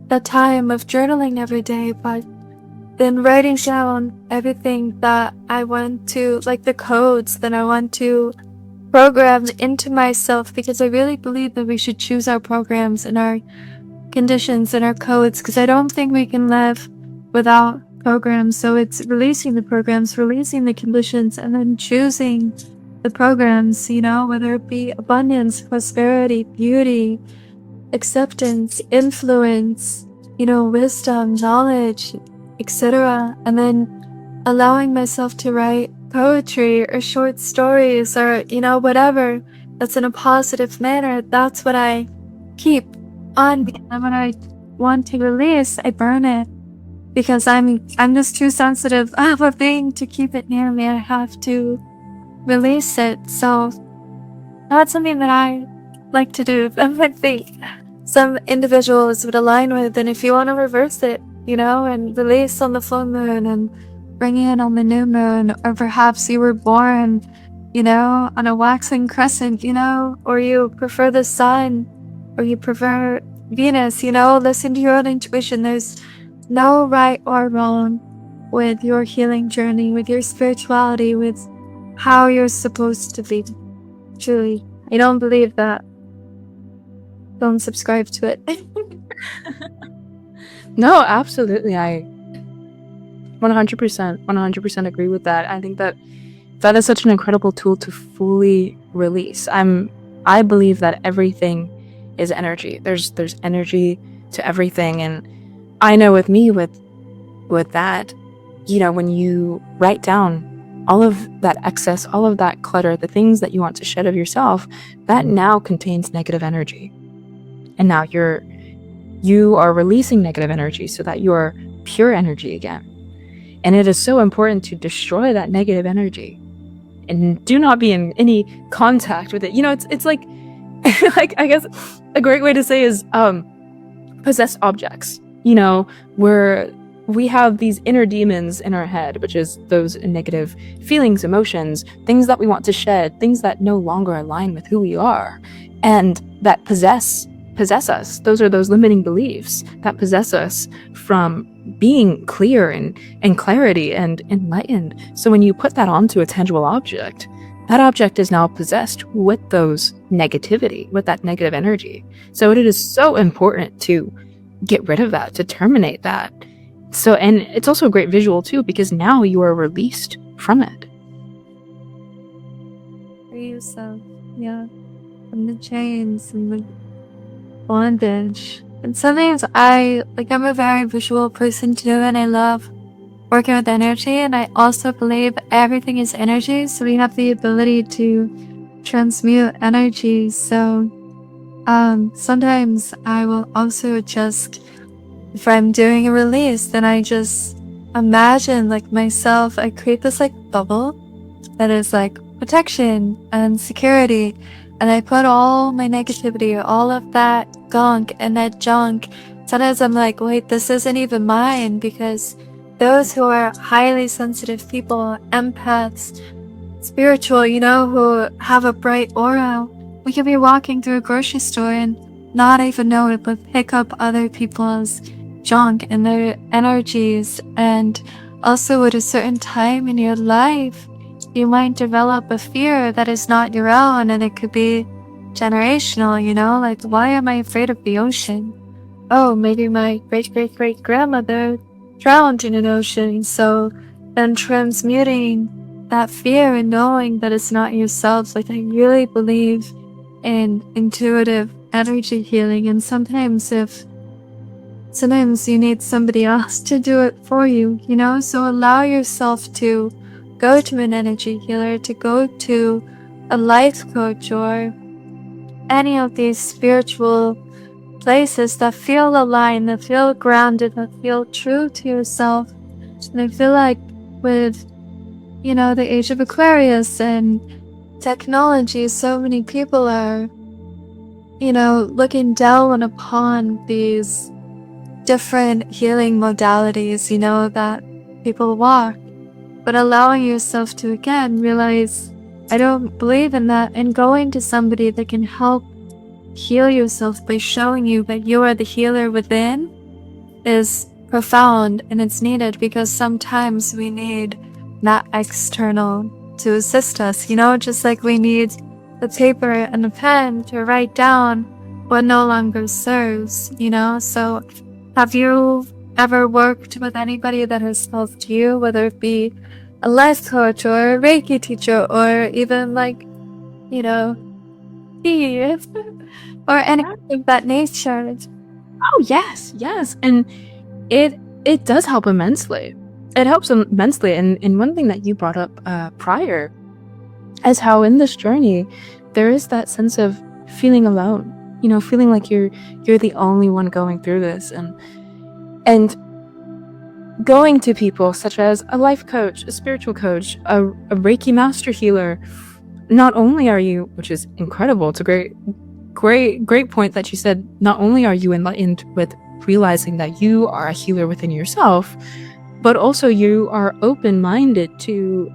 A: the time of journaling every day, but then writing down everything that I want to, like the codes that I want to program into myself, because I really believe that we should choose our programs and our conditions and our codes, because I don't think we can live without programs. So it's releasing the programs, releasing the conditions, and then choosing the programs, whether it be abundance, prosperity, beauty, acceptance, influence, wisdom, knowledge, etc. And then allowing myself to write poetry or short stories or, whatever that's in a positive manner. That's what I keep on, because when I want to release, I burn it, because I'm just too sensitive of a thing to keep it near me. I have to release it. So that's something that I like to do. I think some individuals would align with. And if you want to reverse it, and release on the full moon and bring in on the new moon, or perhaps you were born, on a waxing crescent, or you prefer the sun, or you prefer Venus, listen to your own intuition. There's no right or wrong with your healing journey, with your spirituality, with how you're supposed to be. Truly, I don't believe that. Don't subscribe to it.
B: No, absolutely. I 100% agree with that. I think that is such an incredible tool to fully release. I believe that everything is energy. There's energy to everything, and I know with me, with that, when you write down all of that excess, all of that clutter, the things that you want to shed of yourself, that now contains negative energy. And now you are releasing negative energy so that you are pure energy again. And it is so important to destroy that negative energy and do not be in any contact with it. It's like, like, I guess a great way to say is possessed objects. We're we have these inner demons in our head, which is those negative feelings, emotions, things that we want to shed, things that no longer align with who we are, and that possess us. Those are those limiting beliefs that possess us from being clear and clarity and enlightened. So when you put that onto a tangible object, that object is now possessed with those negativity, with that negative energy. So it is so important to get rid of that, to terminate that. So, and it's also a great visual too, because now you are released from it.
A: Free yourself, yeah, from the chains and the bondage. And sometimes I'm a very visual person too, and I love working with energy, and I also believe everything is energy, so we have the ability to transmute energy. So sometimes I will also just, if I'm doing a release, then I just imagine like myself, I create this like bubble that is like protection and security, and I put all my negativity, all of that gunk and that junk. Sometimes I'm like, wait, this isn't even mine, because those who are highly sensitive people, empaths, spiritual, who have a bright aura, we could be walking through a grocery store and not even know it, but pick up other people's junk and their energies. And also at a certain time in your life, you might develop a fear that is not your own, and it could be generational, like, why am I afraid of the ocean? Oh, maybe my great-great-great-grandmother drowned in an ocean. So then transmuting that fear and knowing that it's not yourself. Like, I really believe in intuitive energy healing, and sometimes you need somebody else to do it for you, so allow yourself to go to an energy healer, to go to a life coach, or any of these spiritual places that feel aligned, that feel grounded, that feel true to yourself. And I feel like with, the age of Aquarius and technology, so many people are, looking down upon these different healing modalities, that people walk. But allowing yourself to, again, realize, I don't believe in that, and going to somebody that can help heal yourself by showing you that you are the healer within is profound, and it's needed, because sometimes we need that external to assist us, just like we need the paper and the pen to write down what no longer serves, So have you ever worked with anybody that has helped you, whether it be a life coach or a Reiki teacher, or even like, Steve, or anything of that nature?
B: Oh yes, and it does help immensely. It helps immensely, and one thing that you brought up prior is how in this journey there is that sense of feeling alone. Feeling like you're the only one going through this, and going to people such as a life coach, a spiritual coach, a Reiki master healer. Not only are you, which is incredible, it's a great point that you said, not only are you enlightened with realizing that you are a healer within yourself, but also you are open-minded to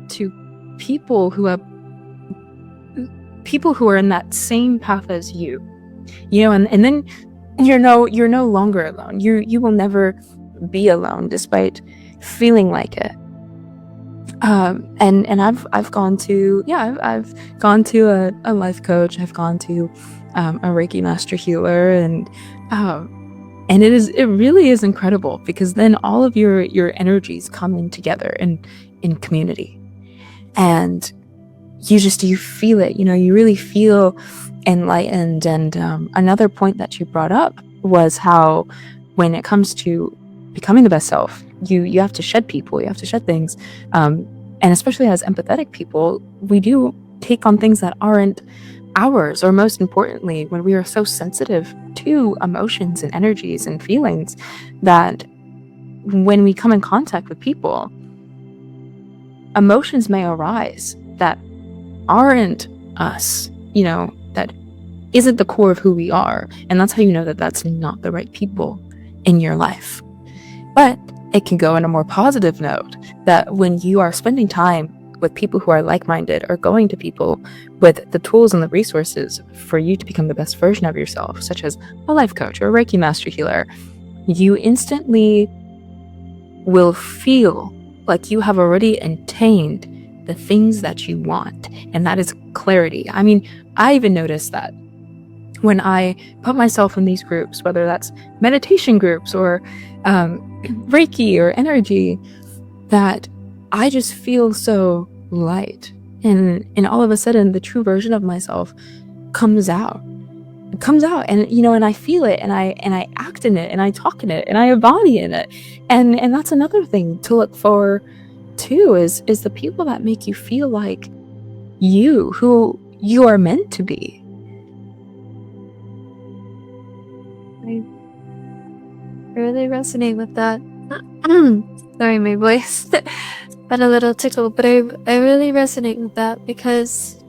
B: people who are in that same path as you, and then you're no longer alone. You will never be alone, despite feeling like it. And I've gone to a life coach. I've gone to a Reiki master healer, and it really is incredible, because then all of your energies come in together in community, and you feel it. You really feel enlightened. And another point that you brought up was how, when it comes to becoming the best self, you have to shed people, you have to shed things, and especially as empathetic people, we do take on things that aren't ours, or most importantly, when we are so sensitive to emotions and energies and feelings, that when we come in contact with people, emotions may arise that aren't us, that isn't the core of who we are, and that's how you know that that's not the right people in your life. But it can go in a more positive note, that when you are spending time with people who are like-minded, or going to people with the tools and the resources for you to become the best version of yourself, such as a life coach or a Reiki master healer, you instantly will feel like you have already attained the things that you want, and that is clarity. I mean, I even noticed that when I put myself in these groups, whether that's meditation groups or Reiki or energy, that I just feel so light, and all of a sudden the true version of myself comes out. It comes out, and and I feel it, and I act in it, and I talk in it, and I embody in it, and that's another thing to look for too, is the people that make you feel like who you are meant to be.
A: I really resonate with that. Sorry, my voice got a little tickled, but I really resonate with that, because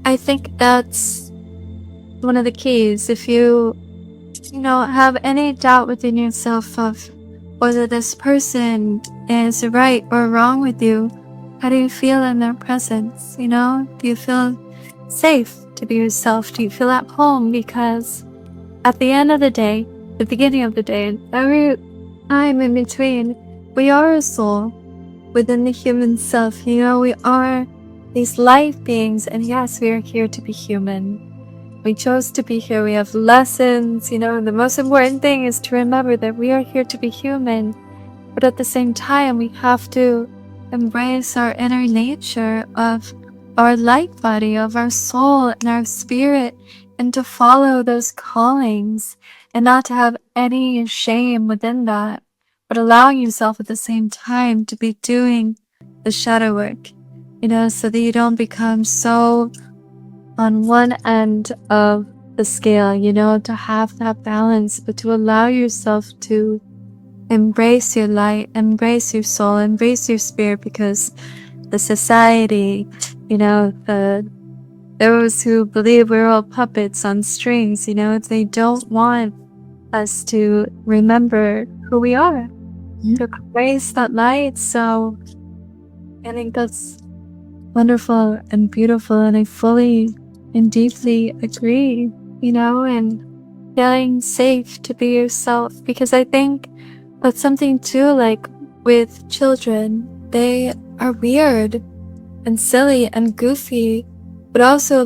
A: I think that's one of the keys. If you have any doubt within yourself of whether this person is right or wrong with you, how do you feel in their presence? Do you feel safe to be yourself? Do you feel at home? Because at the end of the day, the beginning of the day, and every time in between, we are a soul within the human self. We are these life beings, and yes, we are here to be human. We chose to be here. We have lessons, and the most important thing is to remember that we are here to be human, but at the same time, we have to embrace our inner nature of our light body, of our soul and our spirit, and to follow those callings, and not to have any shame within that, but allowing yourself at the same time to be doing the shadow work, so that you don't become so on one end of the scale, to have that balance, but to allow yourself to embrace your light, embrace your soul, embrace your spirit, because the society, those who believe we're all puppets on strings, they don't want us to remember who we are, to embrace that light. So I think that's wonderful and beautiful, and I fully and deeply agree, and feeling safe to be yourself, because I think that's something too, like with children, they are weird and silly and goofy, but also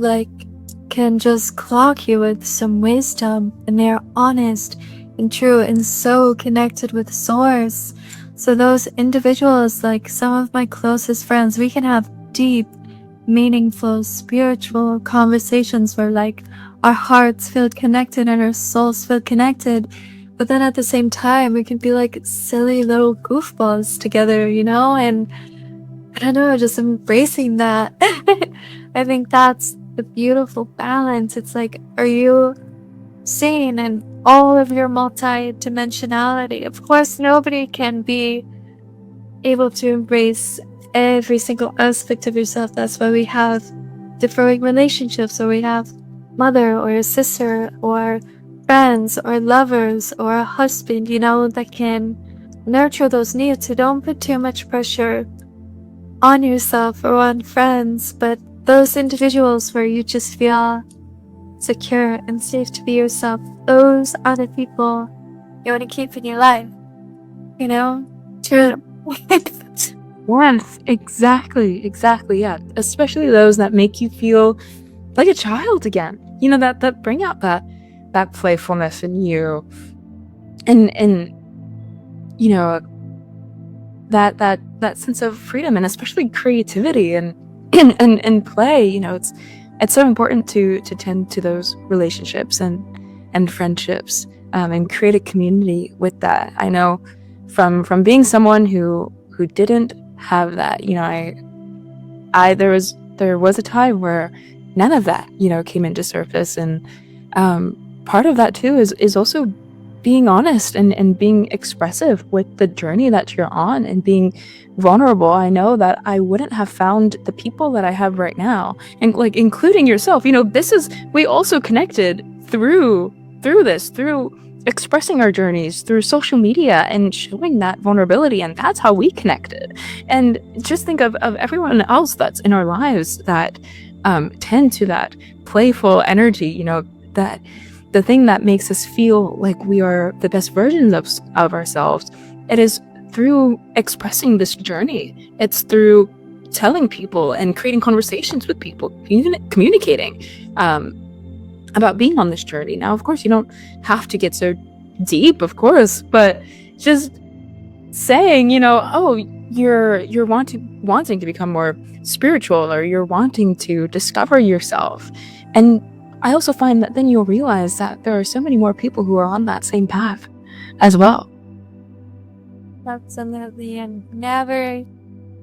A: can just clock you with some wisdom, and they are honest and true and so connected with source. So those individuals, like some of my closest friends, we can have deep, meaningful, spiritual conversations where our hearts feel connected and our souls feel connected, but then at the same time we can be like silly little goofballs together, and I don't know, just embracing that. I think that's the beautiful balance. It's are you seeing in all of your multi-dimensionality? Of course, nobody can be able to embrace every single aspect of yourself. That's why we have differing relationships, or we have mother or a sister or friends or lovers or a husband, that can nurture those needs. So don't put too much pressure on yourself or on friends, but those individuals where you just feel secure and safe to be yourself, those are the people you want to keep in your life, to
B: Yes, exactly, yeah. Especially those that make you feel like a child again. That bring out that playfulness in you, and that sense of freedom, and especially creativity and and play. It's so important to tend to those relationships and friendships, and create a community with that. I know from being someone who didn't have that, there was a time where none of that came into surface, and part of that too is also being honest and being expressive with the journey that you're on, and being vulnerable. I know that I wouldn't have found the people that I have right now, and including yourself. We also connected through expressing our journeys through social media and showing that vulnerability, and that's how we connected. And just think of everyone else that's in our lives that tend to that playful energy, you know, that the thing that makes us feel like we are the best versions of ourselves. It is through expressing this journey. It's through telling people and creating conversations with people, communicating about being on this journey. Now, of course, you don't have to get so deep, of course, but just saying, you know, oh, you're wanting to become more spiritual, or you're wanting to discover yourself. And I also find that then you'll realize that there are so many more people who are on that same path as well.
A: Absolutely, and never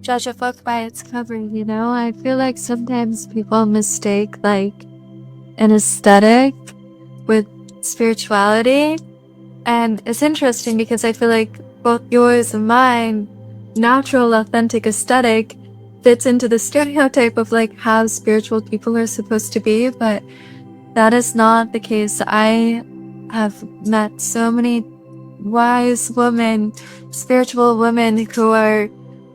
A: judge a book by its cover, you know? I feel like sometimes people mistake like an aesthetic with spirituality. And it's interesting because I feel like both yours and mine, natural, authentic aesthetic fits into the stereotype of like how spiritual people are supposed to be, but that is not the case. I have met so many wise women, spiritual women who are,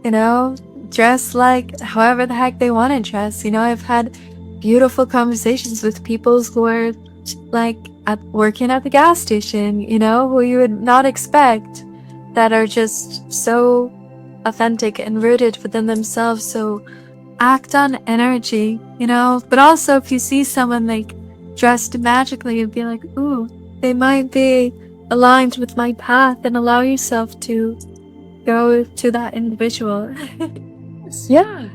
A: you know, dressed like however the heck they want to dress. You know, I've had beautiful conversations with people who are like working at the gas station, you know, who you would not expect, that are just so authentic and rooted within themselves. So act on energy, you know, but also if you see someone like dressed magically and be like, ooh, they might be aligned with my path, and allow yourself to go to that individual.
B: Yeah,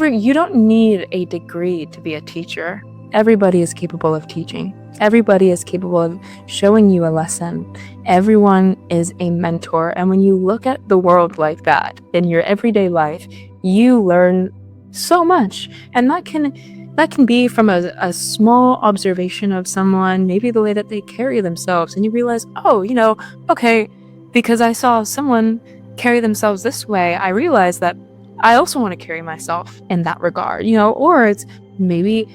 B: you don't need a degree to be a teacher. Everybody is capable of teaching. Everybody is capable of showing you a lesson. Everyone is a mentor. And when you look at the world like that in your everyday life, you learn so much. And that can be from a small observation of someone, maybe the way that they carry themselves, and you realize, oh, you know, okay, because I saw someone carry themselves this way, I realize that I also want to carry myself in that regard, you know. Or it's maybe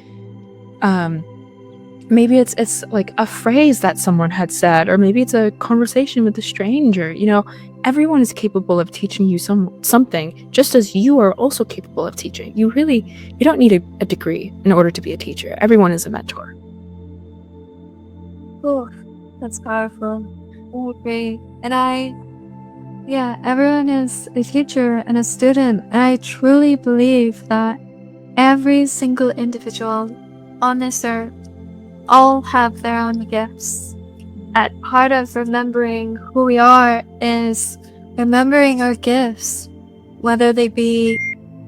B: it's like a phrase that someone had said, or maybe it's a conversation with a stranger, you know. Everyone is capable of teaching you something, just as you are also capable of teaching. You don't need a degree in order to be a teacher. Everyone is a mentor.
A: Oh, that's powerful. Oh, great. And everyone is a teacher and a student. And I truly believe that every single individual on this earth all have their own gifts. At part of remembering who we are is remembering our gifts, whether they be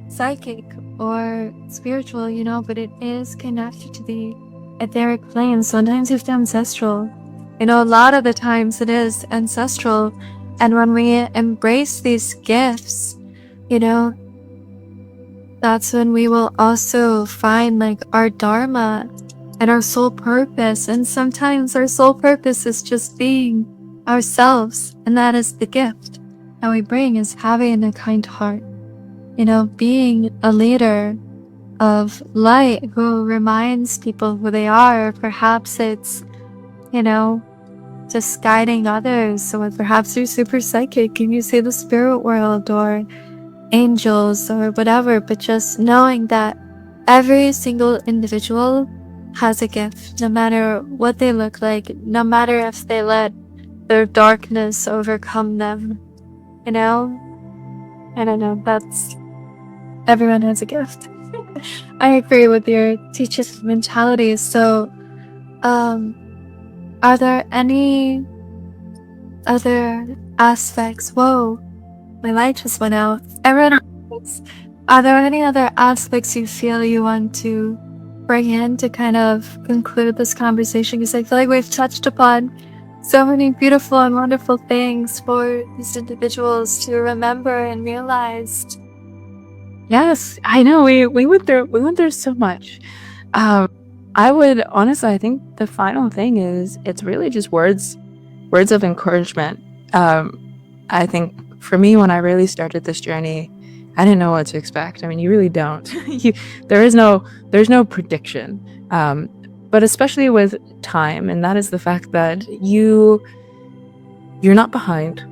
A: psychic or spiritual, you know, but it is connected to the etheric plane. Sometimes it's ancestral. You know, a lot of the times it is ancestral. And when we embrace these gifts, you know, that's when we will also find like our dharma and our soul purpose. And sometimes our soul purpose is just being ourselves, and that is the gift that we bring, is having a kind heart, you know, being a leader of light who reminds people who they are. Or perhaps it's, you know, just guiding others. So perhaps you're super psychic and you see the spirit world or angels or whatever, but just knowing that every single individual has a gift, no matter what they look like, no matter if they let their darkness overcome them, you know? I don't know, everyone has a gift. I agree with your teacher's mentality. So, are there any other aspects? Whoa, my light just went out. Everyone, are there any other aspects you feel you want to bring in to kind of conclude this conversation? Because I feel like we've touched upon so many beautiful and wonderful things for these individuals to remember and realize.
B: Yes, I know. We went through so much. I would honestly, I think the final thing is, it's really just words of encouragement. I think for me, when I really started this journey, I didn't know what to expect. I mean, you really don't. There's no prediction. but especially with time, and that is the fact that you're not behind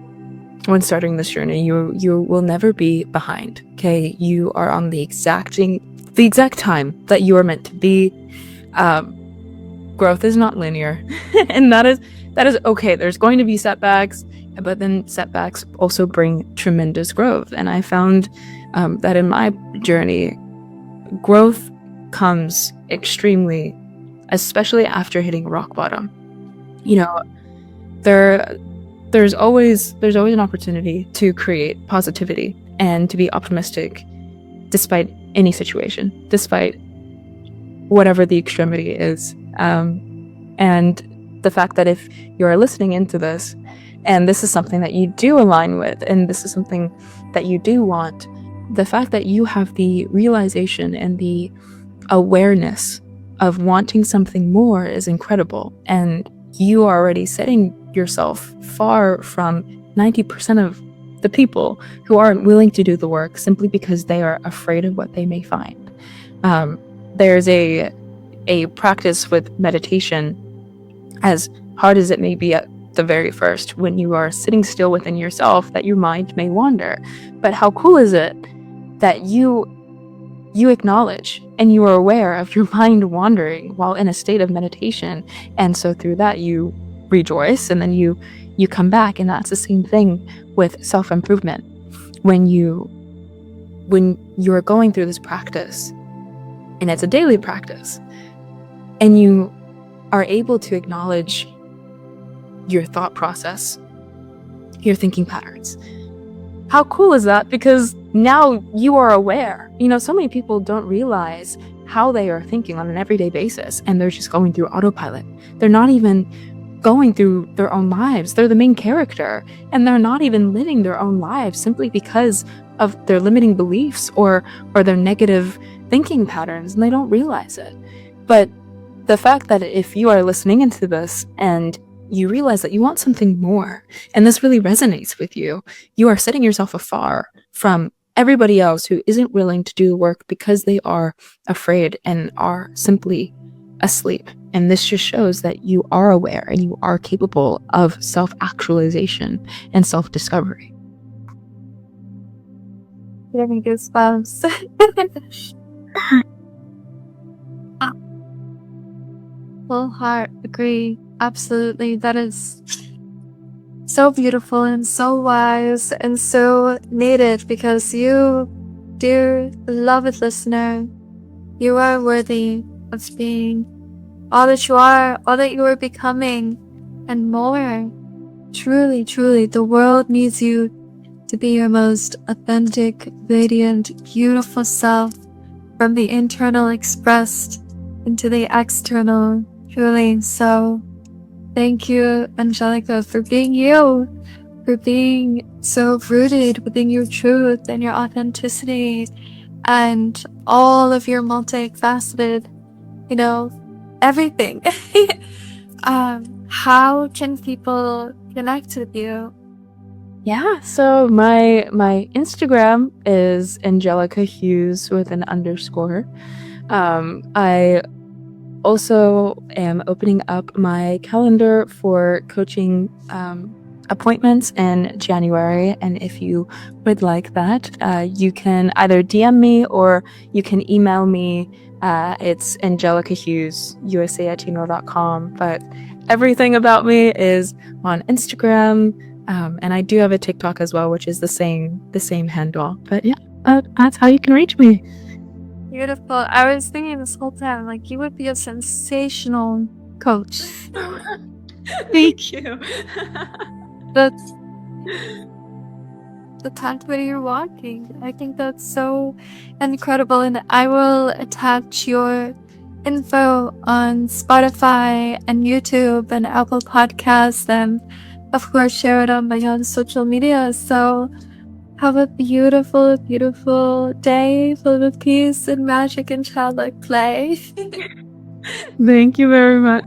B: when starting this journey. You will never be behind. Okay, you are on the exact time that you are meant to be. Growth is not linear, and that is okay. There's going to be setbacks, but then setbacks also bring tremendous growth. And I found that in my journey, growth comes extremely, especially after hitting rock bottom. You know, there's always an opportunity to create positivity and to be optimistic despite any situation, despite whatever the extremity is. And the fact that if you're listening into this and this is something that you do align with, and this is something that you do want, the fact that you have the realization and the awareness of wanting something more is incredible. And you are already setting yourself far from 90% of the people who aren't willing to do the work simply because they are afraid of what they may find. There's a practice with meditation, as hard as it may be at the very first, when you are sitting still within yourself, that your mind may wander. But how cool is it that you acknowledge and you are aware of your mind wandering while in a state of meditation, and so through that you rejoice, and then you come back. And that's the same thing with self-improvement. When you're going through this practice, and it's a daily practice, and you are able to acknowledge your thought process, your thinking patterns. How cool is that? Because now you are aware. So many people don't realize how they are thinking on an everyday basis, and they're just going through autopilot. They're not even going through their own lives. They're the main character, and they're not even living their own lives simply because of their limiting beliefs or their negative thinking patterns, and they don't realize it. But the fact that if you are listening into this and you realize that you want something more, and this really resonates with you, you are setting yourself afar from everybody else who isn't willing to do the work because they are afraid and are simply asleep. And this just shows that you are aware and you are capable of self-actualization and self-discovery.
A: Getting goosebumps. Full heart, agree. Absolutely. That is so beautiful and so wise and so needed, because you, dear beloved listener, you are worthy of being all that you are, all that you are becoming, and more. Truly, truly, the world needs you to be your most authentic, radiant, beautiful self, from the internal expressed into the external. Truly. So thank you, Angelica, for being you, for being so rooted within your truth and your authenticity and all of your multifaceted, everything. How can people connect with you?
B: Yeah, so my Instagram is Angelica Hughes with an underscore. I also am opening up my calendar for coaching appointments in January, and if you would like that, you can either DM me or you can email me. It's angelicahughesusa@gmail.com, but everything about me is on Instagram, and I do have a TikTok as well, which is the same handle. But yeah, that's how you can reach me.
A: Beautiful. I was thinking this whole time, like, you would be a sensational coach.
B: Thank you.
A: That's the pathway you're walking. I think that's so incredible, and I will attach your info on Spotify and YouTube and Apple Podcasts, and of course share it on my own social media. So have a beautiful, beautiful day filled with peace and magic and childlike play.
B: Thank you very much.